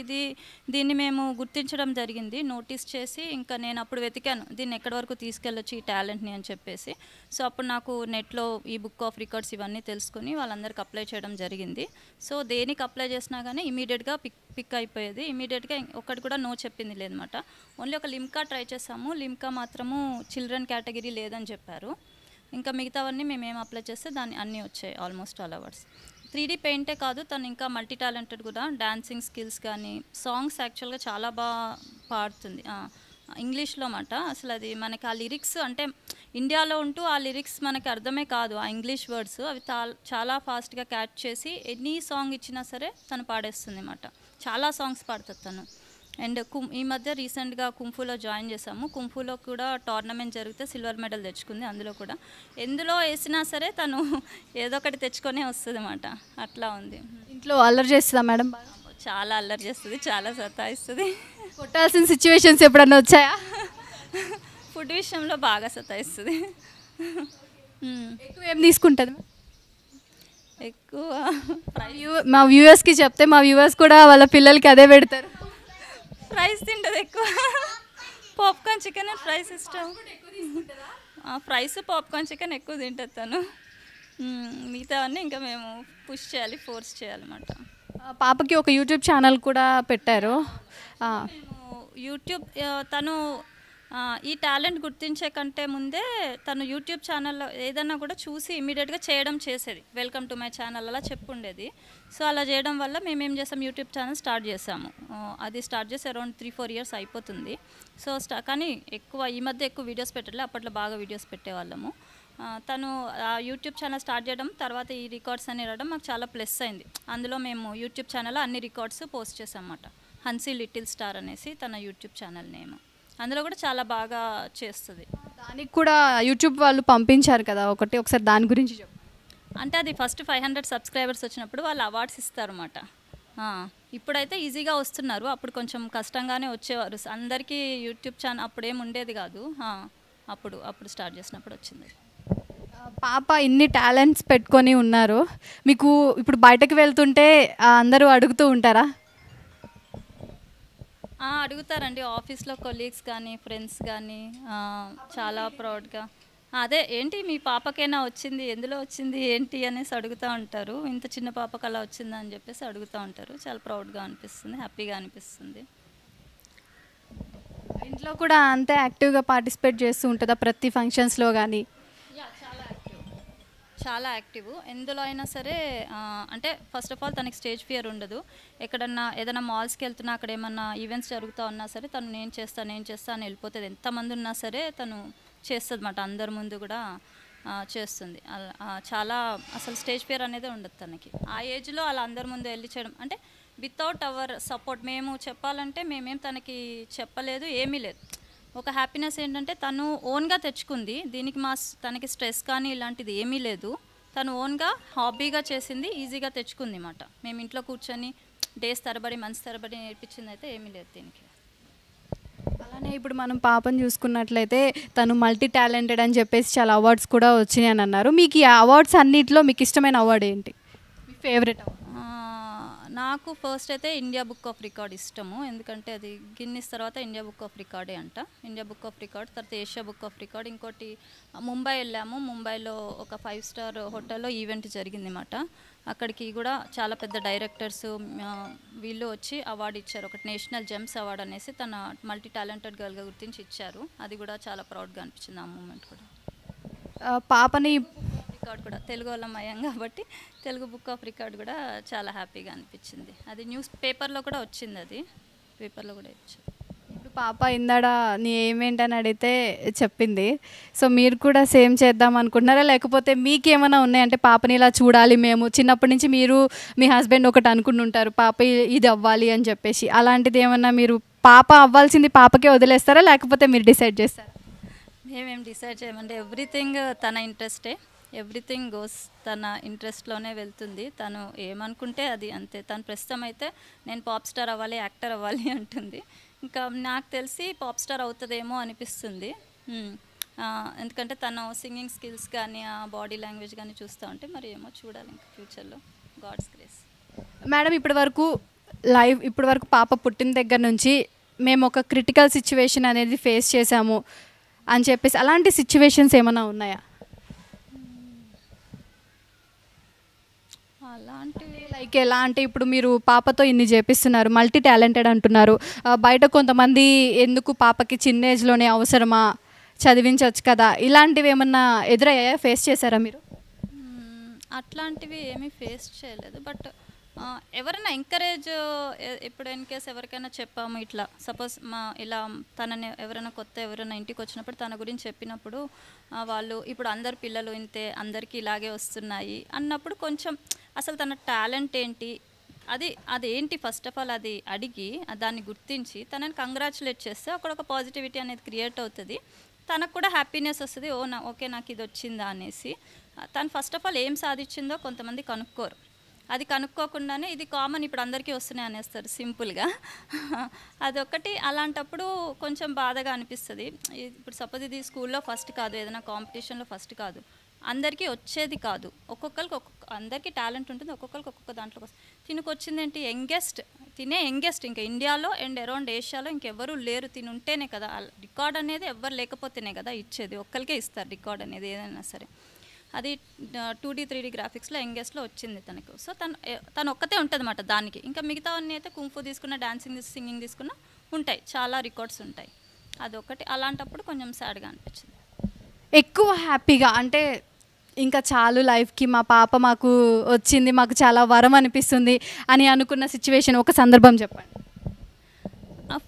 దీన్ని మేము గుర్తించడం జరిగింది, నోటీస్ చేసి ఇంకా నేను అప్పుడు వెతికాను దీన్ని ఎక్కడి వరకు తీసుకెళ్ళొచ్చు ఈ టాలెంట్ని అని చెప్పేసి. సో అప్పుడు నాకు నెట్లో ఈ బుక్ ఆఫ్ రికార్డ్స్ ఇవన్నీ తెలుసుకొని వాళ్ళందరికీ అప్లై చేయడం జరిగింది. సో దేనికి అప్లై చేసినా కానీ ఇమీడియట్గా పిక్ అయిపోయేది. ఇమీడియట్గా ఒకటి కూడా నో చెప్పింది లేదన్నమాట. ఓన్లీ ఒక లిమ్కా ట్రై చేసాము. లిమ్కా మాత్రము చిల్డ్రన్ కేటగిరీ లేదని చెప్పారు. ఇంకా మిగతావన్నీ మేమేం అప్లై చేస్తే దాన్ని అన్నీ వచ్చాయి ఆల్మోస్ట్ ఆల్ అవర్స్. 3D పెయింటే కాదు తను ఇంకా మల్టీ టాలెంటెడ్ కూడా. డాన్సింగ్ స్కిల్స్ కానీ సాంగ్స్ యాక్చువల్గా చాలా బాగా పాడుతుంది ఇంగ్లీష్లో అన్నమాట. అసలు అది మనకి ఆ లిరిక్స్ అంటే ఇండియాలో ఉంటూ ఆ లిరిక్స్ మనకి అర్థమే కాదు, ఆ ఇంగ్లీష్ వర్డ్స్ అవి చాలా ఫాస్ట్గా క్యాచ్ చేసి ఎనీ సాంగ్ ఇచ్చినా సరే తను పాడేస్తుంది అన్నమాట. చాలా సాంగ్స్ పాడుతుంది తను. అండ్ ఈ మధ్య రీసెంట్గా కుంఫులో జాయిన్ చేసాము. కుంఫులో కూడా టోర్నమెంట్ జరిగితే సిల్వర్ మెడల్ తెచ్చుకుంది. అందులో కూడా ఎందులో వేసినా సరే తను ఏదో ఒకటి తెచ్చుకొనే వస్తుంది అన్నమాట. అట్లా ఉంది. ఇంట్లో అల్లరి చేస్తుందా మేడం? చాలా అల్లరి చేస్తుంది, చాలా సతాయిస్తుంది. కొట్టాల్సిన సిచ్యువేషన్స్ ఎప్పుడన్నా వచ్చాయా? ఫుడ్ విషయంలో బాగా సతాయిస్తుంది. ఎక్కువ ఏం తీసుకుంటుంది? ఎక్కువ మా వ్యూవర్స్కి చెప్తే మా వ్యూవర్స్ కూడా వాళ్ళ పిల్లలకి అదే పెడతారు. ఫ్రైస్ తింటుంది ఎక్కువ. పాప్కార్న్ చికెన్ ఫ్రైస్ ఇష్టం. ఫ్రైస్ పాప్కార్న్ చికెన్ ఎక్కువ తింటుంది తను. మిగతావన్నీ ఇంకా మేము పుష్ చేయాలి, ఫోర్స్ చేయాలన్నమాట. పాపకి ఒక యూట్యూబ్ ఛానల్ కూడా పెట్టారు. యూట్యూబ్ తను ఈ టాలెంట్ గుర్తించే కంటే ముందే తను యూట్యూబ్ ఛానల్లో ఏదన్నా కూడా చూసి ఇమీడియట్గా చేయడం చేసేది. వెల్కమ్ టు మై ఛానల్ అలా చెప్పుండేది. సో అలా చేయడం వల్ల మేమేం చేసాం, యూట్యూబ్ ఛానల్ స్టార్ట్ చేసాము. అది స్టార్ట్ చేసి అరౌండ్ 3-4 ఇయర్స్ అయిపోతుంది. సో కానీ ఈ మధ్య ఎక్కువ వీడియోస్ పెట్టట్లే, అప్పట్లో బాగా వీడియోస్ పెట్టేవాళ్ళము. తను యూట్యూబ్ ఛానల్ స్టార్ట్ చేయడం తర్వాత ఈ రికార్డ్స్ అని రావడం మాకు చాలా ప్లస్ అయింది. అందులో మేము యూట్యూబ్ ఛానల్లో అన్ని రికార్డ్స్ పోస్ట్ చేసాం అన్నమాట. హన్సీ లిటిల్ స్టార్ అనేసి తన యూట్యూబ్ ఛానల్ నేమ్. అందులో కూడా చాలా బాగా చేస్తుంది. దానికి కూడా యూట్యూబ్ వాళ్ళు పంపించారు కదా ఒకసారి దాని గురించి చెప్పు. అంటే అది ఫస్ట్ 500 సబ్స్క్రైబర్స్ వచ్చినప్పుడు వాళ్ళు అవార్డ్స్ ఇస్తారన్నమాట. ఇప్పుడైతే ఈజీగా వస్తున్నారు, అప్పుడు కొంచెం కష్టంగానే వచ్చేవారు. అందరికీ యూట్యూబ్ ఛానల్ అప్పుడేం ఉండేది కాదు. అప్పుడు స్టార్ట్ చేసినప్పుడు వచ్చింది. పాప ఇన్ని టాలెంట్స్ పెట్టుకొని ఉన్నారు, మీకు ఇప్పుడు బయటకు వెళ్తుంటే అందరూ అడుగుతూ ఉంటారా? అడుగుతారండి, ఆఫీస్లో కొలీగ్స్ కానీ ఫ్రెండ్స్ కానీ చాలా ప్రౌడ్గా అదే ఏంటి మీ పాపకైనా వచ్చింది, ఎందులో వచ్చింది ఏంటి అనేసి అడుగుతూ ఉంటారు. ఇంత చిన్న పాపకు అలా వచ్చిందా అని చెప్పేసి అడుగుతూ ఉంటారు. చాలా ప్రౌడ్గా అనిపిస్తుంది, హ్యాపీగా అనిపిస్తుంది. ఇంట్లో కూడా అంతే యాక్టివ్గా పార్టిసిపేట్ చేస్తూ ఉంటుందా ప్రతి ఫంక్షన్స్లో కానీ? చాలా యాక్టివ్. ఎందులో అయినా సరే అంటే ఫస్ట్ ఆఫ్ ఆల్ తనకి స్టేజ్ ఫియర్ ఉండదు. ఎక్కడన్నా ఏదైనా మాల్స్కి వెళ్తున్నా అక్కడ ఏమన్నా ఈవెంట్స్ జరుగుతూ ఉన్నా సరే తను నేను చేస్తా అని వెళ్ళిపోతుంది. ఎంతమంది ఉన్నా సరే తను చేస్తుంది అన్నమాట. అందరి ముందు కూడా చేస్తుంది. చాలా అసలు స్టేజ్ ఫియర్ అనేది ఉండదు తనకి. ఆ ఏజ్లో అలా అందరి ముందు వెళ్ళి చేయడం అంటే వితౌట్ అవర్ సపోర్ట్. మేము చెప్పాలంటే మేమేం తనకి చెప్పలేదు, ఏమీ లేదు. ఒక హ్యాపీనెస్ ఏంటంటే తను ఓన్గా తెచ్చుకుంది. దీనికి తనకి స్ట్రెస్ కానీ ఇలాంటిది ఏమీ లేదు. తను ఓన్గా హాబీగా చేసింది, ఈజీగా తెచ్చుకుంది అన్నమాట. మేము ఇంట్లో కూర్చొని డేస్ తరబడి మంత్స్ తరబడి నేర్పించింది అయితే ఏమీ లేదు దీనికి. అలానే ఇప్పుడు మనం పాపను చూసుకున్నట్లయితే తను మల్టీ టాలెంటెడ్ అని చెప్పేసి చాలా అవార్డ్స్ కూడా వచ్చినాయి అని అన్నారు. మీకు ఈ అవార్డ్స్ అన్నిటిలో మీకు ఇష్టమైన అవార్డు ఏంటి, మీ ఫేవరెట్ అవార్డు? నాకు ఫస్ట్ అయితే ఇండియా బుక్ ఆఫ్ రికార్డ్ ఇష్టము. ఎందుకంటే అది గిన్నిస్ తర్వాత ఇండియా బుక్ ఆఫ్ రికార్డే అంట. ఇండియా బుక్ ఆఫ్ రికార్డ్ తర్వాత ఏషియా బుక్ ఆఫ్ రికార్డ్. ఇంకోటి ముంబై వెళ్ళాము. ముంబైలో ఒక 5 స్టార్ హోటల్లో ఈవెంట్ జరిగింది అన్నమాట. అక్కడికి కూడా చాలా పెద్ద డైరెక్టర్స్ వీళ్ళు వచ్చి అవార్డు ఇచ్చారు. ఒకటి నేషనల్ జెమ్స్ అవార్డు అనేసి తన మల్టీ టాలెంటెడ్ గర్ల్గా గుర్తించి ఇచ్చారు. అది కూడా చాలా ప్రౌడ్గా అనిపించింది ఆ మూమెంట్ కూడా. పాపని రికార్డ్ కూడా తెలుగు వాళ్ళం అయ్యాం కాబట్టి తెలుగు బుక్ ఆఫ్ రికార్డ్ కూడా చాలా హ్యాపీగా అనిపించింది. అది న్యూస్ పేపర్లో కూడా వచ్చింది, అది పేపర్లో కూడా ఇచ్చారు. ఇప్పుడు పాప ఇందాడ నీ ఏమేంటని అడిగితే చెప్పింది. సో మీరు కూడా సేమ్ చేద్దాం అనుకుంటున్నారా, లేకపోతే మీకేమైనా ఉన్నాయంటే పాపని ఇలా చూడాలి మేము చిన్నప్పటి నుంచి మీరు మీ హస్బెండ్ ఒకటి అనుకుని ఉంటారు పాప ఇది అవ్వాలి అని చెప్పేసి, అలాంటిది ఏమన్నా మీరు పాప అవ్వాల్సింది పాపకే వదిలేస్తారా లేకపోతే మీరు డిసైడ్ చేస్తారా? మేమేం డిసైడ్ చేయమంటే ఎవ్రీథింగ్ తన ఇంట్రెస్టే, ఎవ్రీథింగ్ గోస్ తన ఇంట్రెస్ట్లోనే వెళ్తుంది. తను ఏమనుకుంటే అది అంతే. తను ప్రస్తుతం అయితే నేను పాప్ స్టార్ అవ్వాలి, యాక్టర్ అవ్వాలి అంటుంది. ఇంకా నాకు తెలిసి పాప్ స్టార్ అవుతుందేమో అనిపిస్తుంది. ఎందుకంటే తను సింగింగ్ స్కిల్స్ కానీ ఆ బాడీ లాంగ్వేజ్ కానీ చూస్తూ ఉంటే మరి ఏమో చూడాలి ఇంకా ఫ్యూచర్లో. God's grace. మేడం ఇప్పటి వరకు పాప పుట్టిన దగ్గర నుంచి మేము ఒక క్రిటికల్ సిచ్యువేషన్ అనేది ఫేస్ చేసాము అని చెప్పేసి అలాంటి సిచ్యువేషన్స్ ఏమైనా ఉన్నాయా? అలాంటివి లైక్ ఎలా అంటే ఇప్పుడు మీరు పాపతో ఇన్ని చేపిస్తున్నారు, మల్టీ టాలెంటెడ్ అంటున్నారు, బయట కొంతమంది ఎందుకు పాపకి చిన్న ఏజ్లోనే అవసరమా, చదివించవచ్చు కదా, ఇలాంటివి ఏమన్నా ఎదురయ్యాయా, ఫేస్ చేశారా మీరు? అట్లాంటివి ఏమీ ఫేస్ చేయలేదు. బట్ ఎవరైనా ఎంకరేజ్ ఇప్పుడు ఇన్ కేస్ ఎవరికైనా చెప్పాము ఇట్లా సపోజ్ ఇలా తనని ఎవరైనా ఇంటికి వచ్చినప్పుడు తన గురించి చెప్పినప్పుడు వాళ్ళు ఇప్పుడు అందరు పిల్లలు ఇంతే అందరికీ ఇలాగే వస్తున్నాయి అన్నప్పుడు కొంచెం అసలు తన టాలెంట్ ఏంటి అదేంటి ఫస్ట్ ఆఫ్ ఆల్ అది అడిగి దాన్ని గుర్తించి తనని కంగ్రాచులేట్ చేస్తే అక్కడ ఒక పాజిటివిటీ అనేది క్రియేట్ అవుతుంది. తనకు కూడా హ్యాపీనెస్ వస్తుంది. ఓకే నాకు ఇది వచ్చిందా అనేసి. తను ఫస్ట్ ఆఫ్ ఆల్ ఏం సాధించిందో కొంతమంది కనుక్కోరు. అది కనుక్కోకుండానే ఇది కామన్ ఇప్పుడు అందరికీ వస్తున్నాయి అనేస్తారు సింపుల్గా. అదొకటి. అలాంటప్పుడు కొంచెం బాధగా అనిపిస్తుంది. ఇప్పుడు సపోజ్ ఇది స్కూల్లో ఫస్ట్ కాదు, ఏదైనా కాంపిటీషన్లో ఫస్ట్ కాదు, అందరికీ వచ్చేది కాదు. అందరికీ టాలెంట్ ఉంటుంది, ఒక్కొక్కరికి ఒక్కొక్క దాంట్లోకి వస్తుంది. తినకు వచ్చిందేంటి యంగెస్ట్ ఇంకా ఇండియాలో అండ్ అరౌండ్ ఏషియాలో ఇంకెవరూ లేరు. ఉంటేనే కదా రికార్డ్ అనేది, ఎవ్వరు లేకపోతేనే కదా ఇచ్చేది. ఒక్కరికే ఇస్తారు రికార్డ్ అనేది ఏదైనా సరే. అది 2D 3D గ్రాఫిక్స్లో యంగెస్ట్లో వచ్చింది తనకు. సో తను ఒక్కతే ఉంటుంది అన్నమాట దానికి. ఇంకా మిగతా అన్నీ అయితే కుంఫు తీసుకున్న, డాన్సింగ్ సింగింగ్ తీసుకున్న ఉంటాయి, చాలా రికార్డ్స్ ఉంటాయి. అదొకటి. అలాంటప్పుడు కొంచెం సాడ్గా అనిపించింది. ఎక్కువ హ్యాపీగా అంటే ఇంకా చాలు లైఫ్కి మా పాప మాకు వచ్చింది, మాకు చాలా వరం అనిపిస్తుంది అని అనుకున్న సిచ్యువేషన్ ఒక సందర్భం చెప్పండి.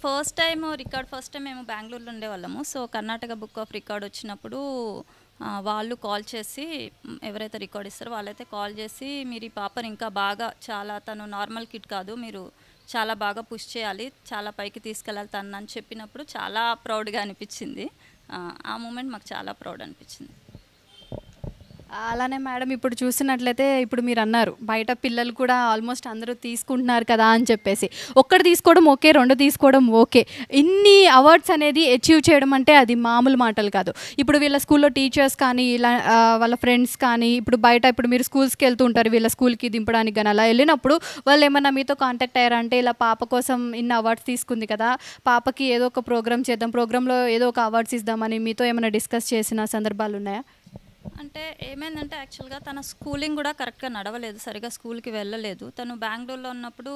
ఫస్ట్ టైం మేము బెంగళూరులో ఉండేవాళ్ళము. So Karnataka book of record వచ్చినప్పుడు వాళ్ళు కాల్ చేసి, ఎవరైతే రికార్డ్ ఇస్తారో వాళ్ళైతే కాల్ చేసి, మీరు ఈ పాపని ఇంకా బాగా చాలా, తను నార్మల్ కిడ్ కాదు, మీరు చాలా బాగా పుష్ చేయాలి, చాలా పైకి తీసుకెళ్ళాలి తను అని చెప్పినప్పుడు చాలా ప్రౌడ్గా అనిపించింది. ఆ మూమెంట్ మాకు చాలా ప్రౌడ్ అనిపించింది. అలానే మేడం ఇప్పుడు చూసినట్లయితే ఇప్పుడు మీరు అన్నారు బయట పిల్లలు కూడా ఆల్మోస్ట్ అందరూ తీసుకుంటున్నారు కదా అని చెప్పేసి, ఒక్కటి తీసుకోవడం ఓకే, రెండు తీసుకోవడం ఓకే, ఇన్ని అవార్డ్స్ అనేది అచీవ్ చేయడం అంటే అది మామూలు మాటలు కాదు. ఇప్పుడు వీళ్ళ స్కూల్లో టీచర్స్ కానీ ఇలా వాళ్ళ ఫ్రెండ్స్ కానీ ఇప్పుడు బయట ఇప్పుడు మీరు స్కూల్స్కి వెళ్తూ ఉంటారు వీళ్ళ స్కూల్కి దింపడానికి కానీ, అలా వెళ్ళినప్పుడు వాళ్ళు ఏమన్నా మీతో కాంటాక్ట్ అయ్యారంటే ఇలా పాప కోసం ఇన్ని అవార్డ్స్ తీసుకుంది కదా, పాపకి ఏదో ఒక ప్రోగ్రామ్ చేద్దాం, ప్రోగ్రాంలో ఏదో ఒక అవార్డ్స్ ఇద్దామని మీతో ఏమైనా డిస్కస్ చేసిన సందర్భాలు ఉన్నాయా? అంటే ఏమైందంటే యాక్చువల్గా తన స్కూలింగ్ కూడా కరెక్ట్గా నడవలేదు, సరిగా స్కూల్కి వెళ్ళలేదు. తను బెంగళూరులో ఉన్నప్పుడు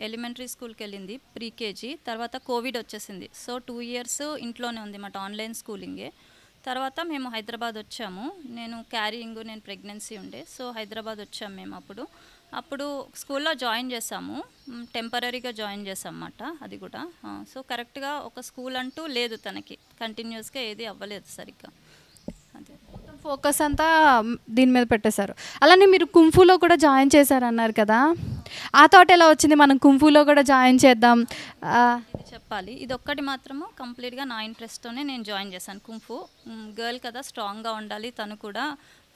ఎలిమెంటరీ స్కూల్కి వెళ్ళింది, ప్రీకేజీ. తర్వాత కోవిడ్ వచ్చేసింది. సో 2 years ఇంట్లోనే ఉంది మాట, ఆన్లైన్ స్కూలింగే. తర్వాత మేము హైదరాబాద్ వచ్చాము. నేను ప్రెగ్నెన్సీ ఉండే, సో హైదరాబాద్ వచ్చాము మేము. అప్పుడు స్కూల్లో జాయిన్ చేసాము, టెంపరీగా జాయిన్ చేసాం అన్నమాట. అది కూడా సో కరెక్ట్గా ఒక స్కూల్ అంటూ లేదు తనకి, కంటిన్యూస్గా ఏది అవ్వలేదు సరిగ్గా. అదే ఫోకస్ అంతా దీని మీద పెట్టేశారు. అలానే మీరు కుంఫులో కూడా జాయిన్ చేశారన్నారు కదా, ఆ థాట్ ఎలా వచ్చింది మనం కుంఫులో కూడా జాయిన్ చేద్దాం? ఇది చెప్పాలి, ఇది ఒక్కటి మాత్రము కంప్లీట్గా నా ఇంట్రెస్ట్తోనే నేను జాయిన్ చేశాను. కుంఫు గర్ల్ కదా, స్ట్రాంగ్గా ఉండాలి, తను కూడా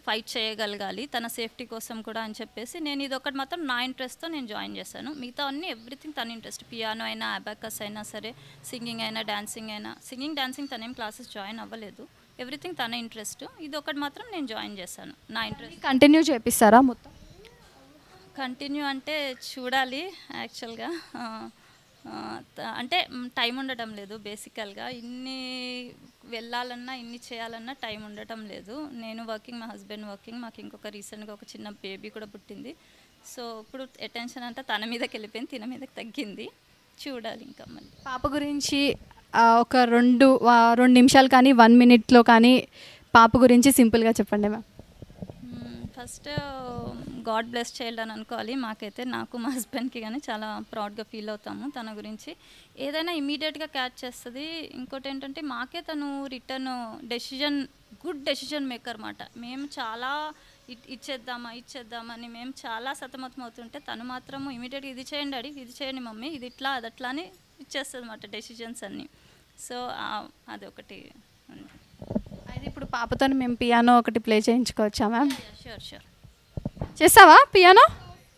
ఫైట్ చేయగలగాలి తన సేఫ్టీ కోసం కూడా అని చెప్పేసి నేను ఇది ఒకటి మాత్రం నా ఇంట్రెస్ట్తో నేను జాయిన్ చేశాను. మిగతా అన్నీ ఎవ్రీథింగ్ తన ఇంట్రెస్ట్, పియానో అయినా, అబాకస్ అయినా సరే, సింగింగ్ అయినా, డాన్సింగ్ అయినా. డాన్సింగ్ తనేం క్లాసెస్ జాయిన్ అవ్వలేదు, ఎవ్రీథింగ్ తన ఇంట్రెస్ట్. ఇది ఒకటి మాత్రం నేను జాయిన్ చేశాను, నా ఇంట్రెస్ట్. కంటిన్యూ చేపిస్తారా మొత్తం? కంటిన్యూ అంటే చూడాలి యాక్చువల్గా. అంటే టైం ఉండటం లేదు బేసికల్గా, ఇన్ని వెళ్ళాలన్నా ఇన్ని చేయాలన్నా టైం ఉండటం లేదు. నేను వర్కింగ్, మా హస్బెండ్ వర్కింగ్, మాకు ఇంకొక రీసెంట్గా ఒక చిన్న బేబీ కూడా పుట్టింది. సో ఇప్పుడు అటెన్షన్ అంతా తన మీదకి వెళ్ళిపోయింది, తిన మీదకి తగ్గింది. చూడాలి ఇంకా మళ్ళీ. పాప గురించి ఒక 2 నిమిషాలు కానీ 1 minute కానీ పాప గురించి సింపుల్గా చెప్పండి ma'am. First God bless child అని అనుకోవాలి. మాకైతే, నాకు మా హస్బెండ్కి కానీ చాలా ప్రౌడ్గా ఫీల్ అవుతాము తన గురించి. ఏదైనా ఇమీడియట్గా క్యాచ్ చేస్తుంది. ఇంకోటి ఏంటంటే మాకే తను రిటర్న్ గుడ్ డెసిషన్ మేకర్ మాట. మేము చాలా ఇచ్చేద్దామని మేము చాలా సతమతం అవుతుంటే తను మాత్రము ఇమీడియట్గా ఇది చేయండి డాడీ, ఇది చేయండి మమ్మీ, ఇది ఇట్లా అదట్లా అని ఇచ్చేస్తుంది అన్నమాట డెసిషన్స్ అన్నీ. సో అదొకటి ఉంది. అయితే ఇప్పుడు పాపతో మేము పియానో ఒకటి ప్లే చేయించుకోవచ్చా మ్యామ్? షూర్. చేస్తావా పియానో?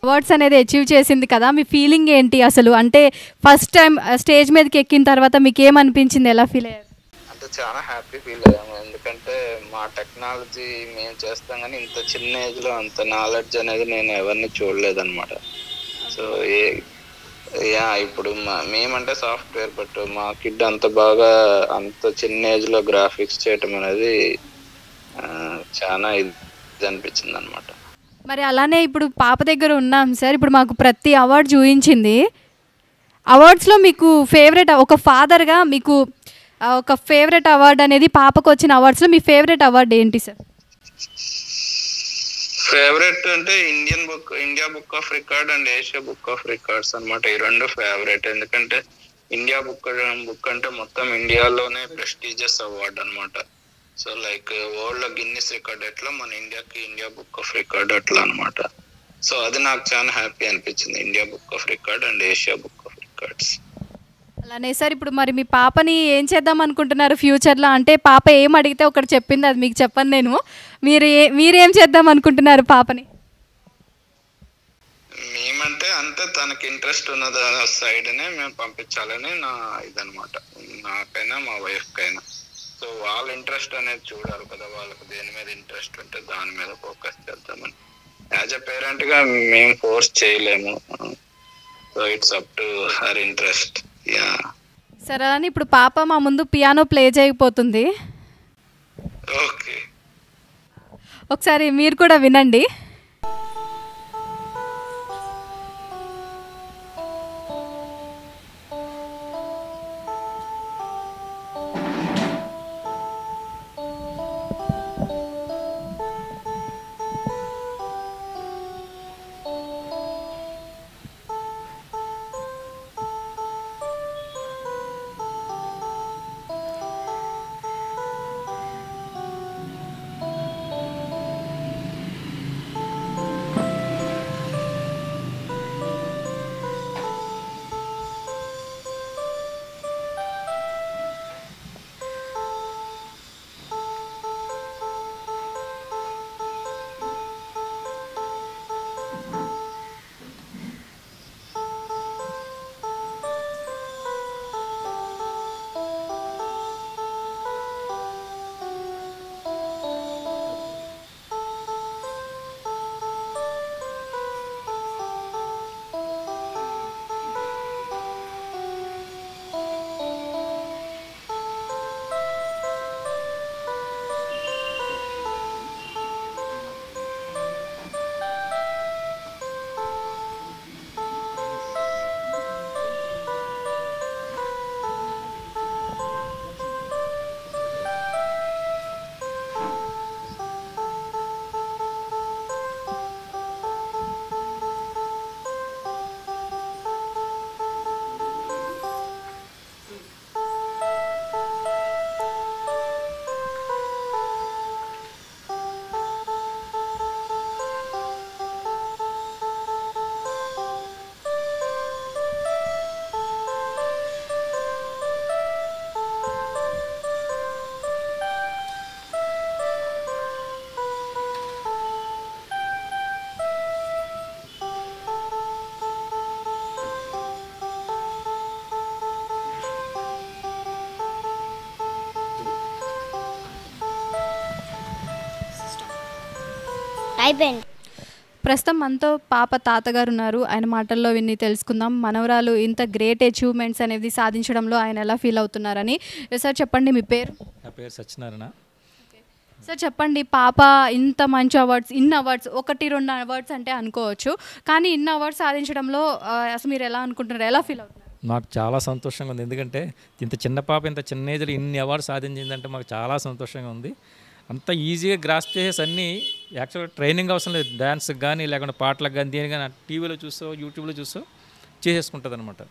అవార్డ్స్ అనేది అచీవ్ చేసింది కదా, మీ ఫీలింగ్ ఏంటి అసలు? అంటే ఫస్ట్ టైం స్టేజ్ మీదకి ఎక్కిన తర్వాత మీకు ఏమనిపించింది, ఎలా ఫీల్ అయ్యారు? అంటే చాలా హ్యాపీ ఫీల్ అయ్యాము. ఎందుకంటే మా టెక్నాలజీ మేము చేస్తాం కానీ ఇంత చిన్న ఏజ్లో అంత నాలెడ్జ్ అనేది నేను ఎవరిని చూడలేదన్నమాట. సో ఇప్పుడు మేమంటే సాఫ్ట్వేర్, బట్ మా కిడ్ అంత బాగా అంత చిన్న ఏజ్లో గ్రాఫిక్స్ చేయటం అనేది చాలా ఇది అనిపించింది అనమాట. మరి అలానే ఇప్పుడు పాప దగ్గర ఉన్నాం సార్, ఇప్పుడు మాకు ప్రతి అవార్డు చూపించింది. అవార్డ్స్లో మీకు ఫేవరెట్, ఒక ఫాదర్గా మీకు ఒక ఫేవరెట్ అవార్డు అనేది పాపకు వచ్చిన అవార్డ్స్లో మీ ఫేవరెట్ అవార్డు ఏంటి సార్? ఫేవరెట్ అంటే India book of record and Asia book of records అనమాట. ఈ 2 ఫేవరెట్. ఎందుకంటే ఇండియా బుక్ అంటే మొత్తం ఇండియాలోనే ప్రెస్టీజియస్ అవార్డ్ అనమాట. సో లైక్ వరల్డ్ లో గిన్నిస్ రికార్డ్ ఎట్లా, మన ఇండియాకి ఇండియా బుక్ ఆఫ్ రికార్డ్ అట్లా అనమాట. సో అది నాకు చాలా హ్యాపీ అనిపించింది, India book of record and Asia book of records. అలానే సార్ ఇప్పుడు మరి మీ పాపని ఏం చేద్దాం అనుకుంటున్నారు ఫ్యూచర్లో? అంటే పాప ఏం అడిగితే ఒకటి చెప్పింది, అది మీకు చెప్పను నేను. మీరేం చేద్దాం అనుకుంటున్నారు పాపని? మేమంటే అంతే తనకి ఇంట్రెస్ట్ ఉన్న సైడ్నే మేము పంపించాలని నా ఇదనమాట, నాకైనా మా వైఫ్కైనా. సో వాళ్ళ ఇంట్రెస్ట్ అనేది చూడాలి కదా, వాళ్ళకి దేని మీద ఇంట్రెస్ట్ ఉంటే దాని మీద ఫోకస్ చేద్దామని. యాజ్ ఎ పేరెంట్గా మేము ఫోర్స్ చేయలేము. So it's up to her interest. సరే అని ఇప్పుడు పాప మా ముందు పియానో ప్లే చేయకపోతుంది, ఓకే ఒకసారి మీరు కూడా వినండి. అయిపోయింది. ప్రస్తుతం మనతో పాప తాతగారు ఉన్నారు. ఆయన మాటల్లో విని తెలుసుకుందాం మనవరాలు ఇంత గ్రేట్ అచీవ్మెంట్స్ అనేది సాధించడంలో ఆయన ఎలా ఫీల్ అవుతున్నారని. సార్ చెప్పండి మీ పేరు? నా పేరు సత్యనారాయణ. సార్ చెప్పండి, పాప ఇంత మంచి అవార్డ్స్, ఇన్ని అవార్డ్స్, 1-2 అవార్డ్స్ అంటే అనుకోవచ్చు, కానీ ఇన్ని అవార్డ్స్ సాధించడంలో అసలు మీరు ఎలా అనుకుంటున్నారు, ఎలా ఫీల్ అవుతున్నారు? నాకు చాలా సంతోషంగా ఉంది. ఎందుకంటే ఇంత చిన్న పాప ఇంత చిన్న ఏజ్లో ఇన్ని అవార్డు సాధించిందంటే మాకు చాలా సంతోషంగా ఉంది. అంత ఈజీగా గ్రాస్ప్ చేసేసి అన్నీ యాక్చువల్గా ట్రైనింగ్ అవసరం లేదు. డ్యాన్స్కి కానీ లేకుంటే పాటలకు కానీ దేని కానీ టీవీలో చూసో యూట్యూబ్లో చూసో చేసేసుకుంటుంది అనమాట.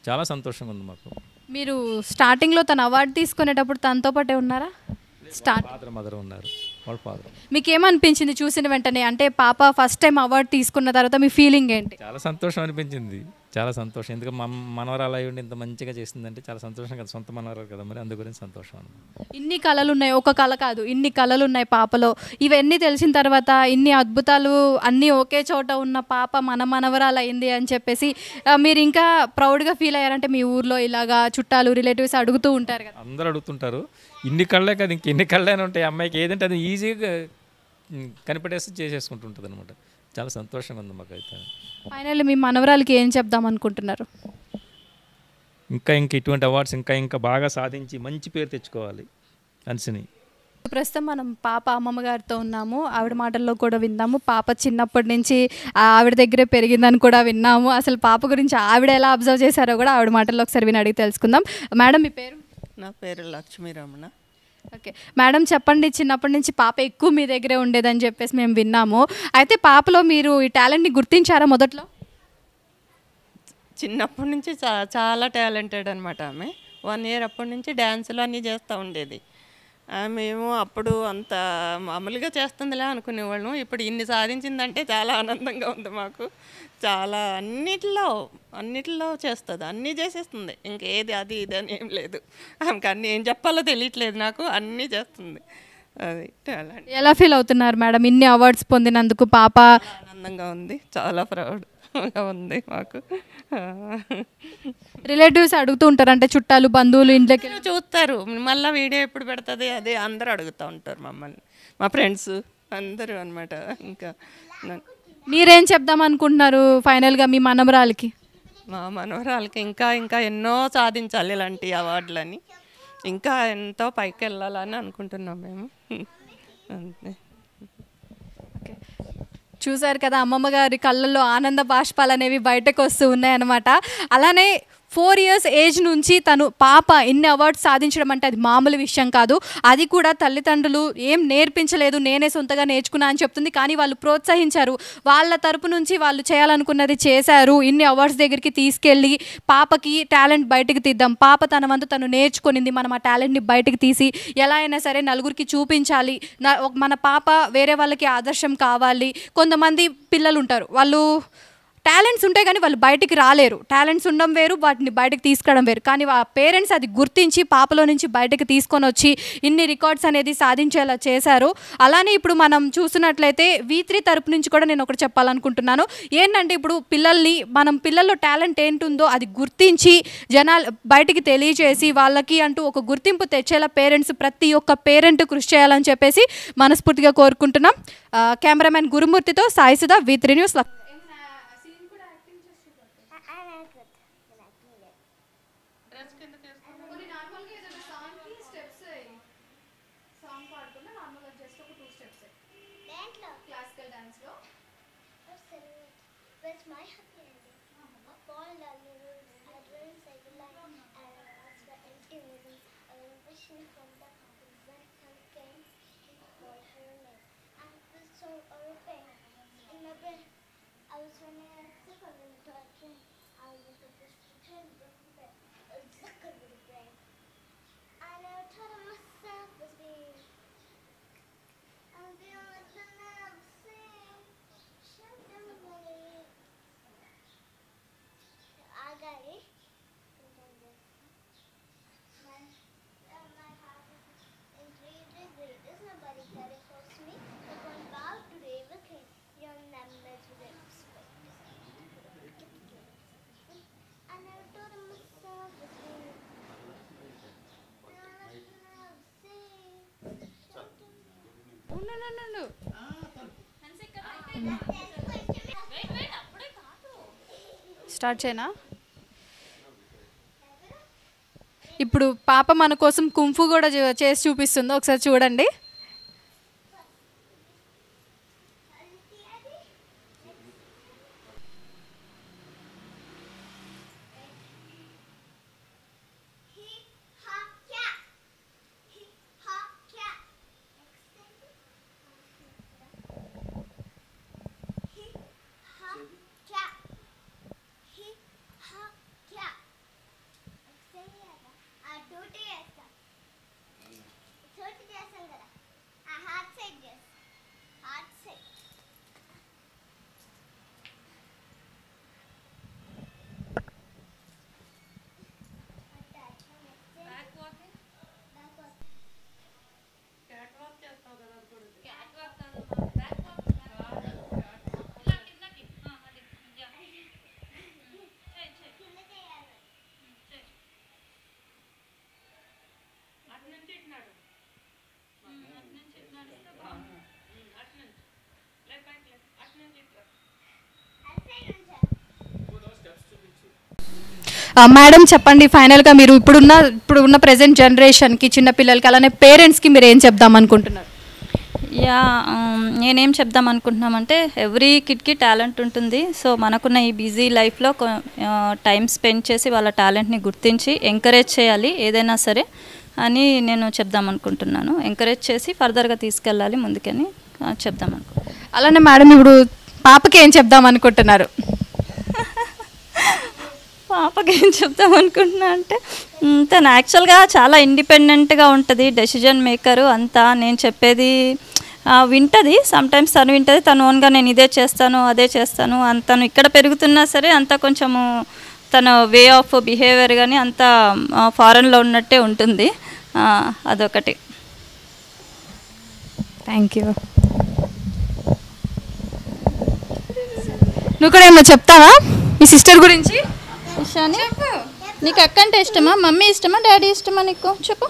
చాలా సంతోషంగా ఉంది మాకు. మీరు స్టార్టింగ్లో తను అవార్డు తీసుకునేటప్పుడు తనతో పాటే ఉన్నారా? మదర్ ఉన్నారు, వాళ్ళ ఫాదర్. మీకు ఏమనిపించింది చూసిన వెంటనే? అంటే పాప ఫస్ట్ టైం అవార్డు తీసుకున్న తర్వాత మీ ఫీలింగ్ ఏంటి? చాలా సంతోషం అనిపించింది, చాలా సంతోషం. ఎందుకంటే మనవరాలు అయ్యి ఉండి ఇంత మంచిగా చేసిందంటే చాలా సంతోషం కదా, సొంత మనవరాలు కదా, మరి అందు గురించి సంతోషం. ఇన్ని కళలు ఉన్నాయి, ఒక కళ కాదు ఇన్ని కళలు ఉన్నాయి పాపలో. ఇవన్నీ తెలిసిన తర్వాత ఇన్ని అద్భుతాలు అన్నీ ఒకే చోట ఉన్న పాప మన మనవరాలు అయింది అని చెప్పేసి మీరు ఇంకా ప్రౌడ్గా ఫీల్ అయ్యారంటే మీ ఊర్లో ఇలాగా చుట్టాలు రిలేటివ్స్ అడుగుతూ ఉంటారు కదా? అందరూ అడుగుతుంటారు. ఇన్ని కళ్ళే కదా, ఇంకెన్ని కళ్ళైనా ఉంటాయి. అమ్మాయికి ఏదంటే అది ఈజీగా కనిపెట్టేసి చేసేసుకుంటుంటుంది అనమాట. చాలా సంతోషంగా ఉంది మాకైతే. ఫైనల్లీ మీ మనవరాలకి ఏం చెప్దాం అనుకుంటున్నారు? ఇంకా ఇటువంటి అవార్డ్స్ ఇంకా బాగా సాధించి మంచి పేరు తెచ్చుకోవాలి అనిసిని. ప్రస్తుతం మనం పాప అమ్మమ్మ గారితో ఉన్నాము. ఆవిడ మాటల్లో కూడా విందాము. పాప చిన్నప్పటి నుంచి ఆవిడ దగ్గరే పెరిగిందని కూడా విన్నాము. అసలు పాప గురించి ఆవిడ ఎలా అబ్జర్వ్ చేశారో కూడా ఆవిడ మాటల్లో ఒకసారి విని అడిగి తెలుసుకుందాం. మేడం మీ పేరు? నా పేరు లక్ష్మీరమణ. ఓకే మేడం చెప్పండి, చిన్నప్పటి నుంచి పాప ఎక్కువ మీ దగ్గరే ఉండేదని చెప్పేసి మేము విన్నాము. అయితే పాపలో మీరు ఈ టాలెంట్ని గుర్తించారా మొదట్లో? చిన్నప్పటి నుంచి చాలా టాలెంటెడ్ అనమాట ఆమె. 1 year అప్పటి నుంచి డ్యాన్సులు అన్నీ చేస్తూ ఉండేది. మేము అప్పుడు అంత మామూలుగా చేస్తుందిలే అనుకునేవాళ్ళం. ఇప్పుడు ఇన్ని సాధించిందంటే చాలా ఆనందంగా ఉంది మాకు. చాలా అన్నిటిలో చేస్తుంది, అన్నీ చేసేస్తుంది. ఇంకేది అది ఇది అని ఏం లేదు. ఆమెకు అన్నీ ఏం చెప్పాలో తెలియట్లేదు నాకు, అన్నీ చేస్తుంది. అది టాలెంట్. ఎలా ఫీల్ అవుతున్నారు మేడం ఇన్ని అవార్డ్స్ పొందినందుకు? పాప ఆనందంగా ఉంది, చాలా ప్రౌడ్గా ఉంది మాకు. రిలేటివ్స్ అడుగుతూ ఉంటారు, అంటే చుట్టాలు బంధువులు ఇంట్లోకి చూస్తారు, మళ్ళీ వీడియో ఎప్పుడు పెడుతుంది అదే అందరూ అడుగుతూ ఉంటారు మమ్మల్ని, మా ఫ్రెండ్స్ అందరూ అనమాట. ఇంకా మీరేం చెప్దాం అనుకుంటున్నారు ఫైనల్గా మీ మనమరాలకి? మా మనవరాలకి ఇంకా ఎన్నో సాధించాలి ఇలాంటి అవార్డులని, ఇంకా ఎంతో పైకి వెళ్ళాలని అనుకుంటున్నాం మేము. అంతే. చూసారు కదా, అమ్మమ్మ గారి కళ్ళల్లో ఆనంద బాష్పాలు అనేవి బయటకు వస్తూ ఉన్నాయన్నమాట. అలానే 4 years ఏజ్ నుంచి తను పాప ఇన్ని అవార్డ్స్ సాధించడం అంటే అది మామూలు విషయం కాదు. అది కూడా తల్లిదండ్రులు ఏం నేర్పించలేదు, నేనే సొంతగా నేర్చుకున్నా అని చెప్తుంది. కానీ వాళ్ళు ప్రోత్సహించారు, వాళ్ళ తరపు నుంచి వాళ్ళు చేయాలనుకున్నది చేశారు. ఇన్ని అవార్డ్స్ దగ్గరికి తీసుకెళ్ళి పాపకి టాలెంట్ బయటకు తీద్దాం, పాప తన వంతు తను నేర్చుకునింది, మనం ఆ టాలెంట్ని బయటకు తీసి ఎలా అయినా సరే నలుగురికి చూపించాలి. మన పాప వేరే వాళ్ళకి ఆదర్శం కావాలి. కొంతమంది పిల్లలు ఉంటారు, వాళ్ళు టాలెంట్స్ ఉంటాయి కానీ వాళ్ళు బయటికి రాలేరు. టాలెంట్స్ ఉండడం వేరు, వాటిని బయటకు తీసుకురావడం వేరు. కానీ ఆ పేరెంట్స్ అది గుర్తించి పాపలో నుంచి బయటకు తీసుకొని వచ్చి ఇన్ని రికార్డ్స్ అనేది సాధించేలా చేశారు. అలానే ఇప్పుడు మనం చూసినట్లయితే V3 తరపు నుంచి కూడా నేను ఒకటి చెప్పాలనుకుంటున్నాను. ఏంటంటే ఇప్పుడు మనం పిల్లల్లో టాలెంట్ ఏంటుందో అది గుర్తించి జనాలు బయటికి తెలియజేసి వాళ్ళకి అంటూ ఒక గుర్తింపు తెచ్చేలా ప్రతి ఒక్క పేరెంట్ కృషి చేయాలని చెప్పేసి మనస్ఫూర్తిగా కోరుకుంటున్నాం. కెమెరామెన్ గురుమూర్తితో సాయిసుధా, V3 న్యూస్. స్టార్ట్ చేయనా? ఇప్పుడు పాప మన కోసం కుంఫు కూడా చేసి చూపిస్తుందో ఒకసారి చూడండి. మేడం చెప్పండి, ఫైనల్గా మీరు ఇప్పుడున్న ప్రెజెంట్ జనరేషన్కి, చిన్నపిల్లలకి, అలానే పేరెంట్స్కి మీరు ఏం చెప్దాం అనుకుంటున్నారు? యా నేనేం చెప్దాం అనుకుంటున్నామంటే ఎవ్రీ కిడ్కి టాలెంట్ ఉంటుంది. సో మనకున్న ఈ బిజీ లైఫ్లో టైం స్పెండ్ చేసి వాళ్ళ టాలెంట్ని గుర్తించి ఎంకరేజ్ చేయాలి ఏదైనా సరే అని నేను చెప్దాం అనుకుంటున్నాను. ఎంకరేజ్ చేసి ఫర్దర్గా తీసుకెళ్ళాలి ముందుకని చెప్దాం అనుకుంటున్నాను. అలానే మేడం ఇప్పుడు పాపకి ఏం చెప్దాం అనుకుంటున్నారు? పాపకి ఏం చెప్దాం అనుకుంటున్నా అంటే తను యాక్చువల్గా చాలా ఇండిపెండెంట్గా ఉంటుంది, డెసిజన్ మేకరు అంతా. నేను చెప్పేది వింటుంది, సమ్టైమ్స్ తను వింటుంది, తను ఓన్గా నేను ఇదే చేస్తాను అదే చేస్తాను తను ఇక్కడ పెరుగుతున్నా సరే అంతా కొంచెము తన వే ఆఫ్ బిహేవియర్ కానీ అంతా ఫారెన్లో ఉన్నట్టే ఉంటుంది. అదొకటి. Thank you. నువ్వు కూడా ఏమో చెప్తావా మీ సిస్టర్ గురించి? ఇషాని, నీకు అక్క అంటే ఇష్టమా, మమ్మీ ఇష్టమా, డాడీ ఇష్టమా నీకు? చెప్పు.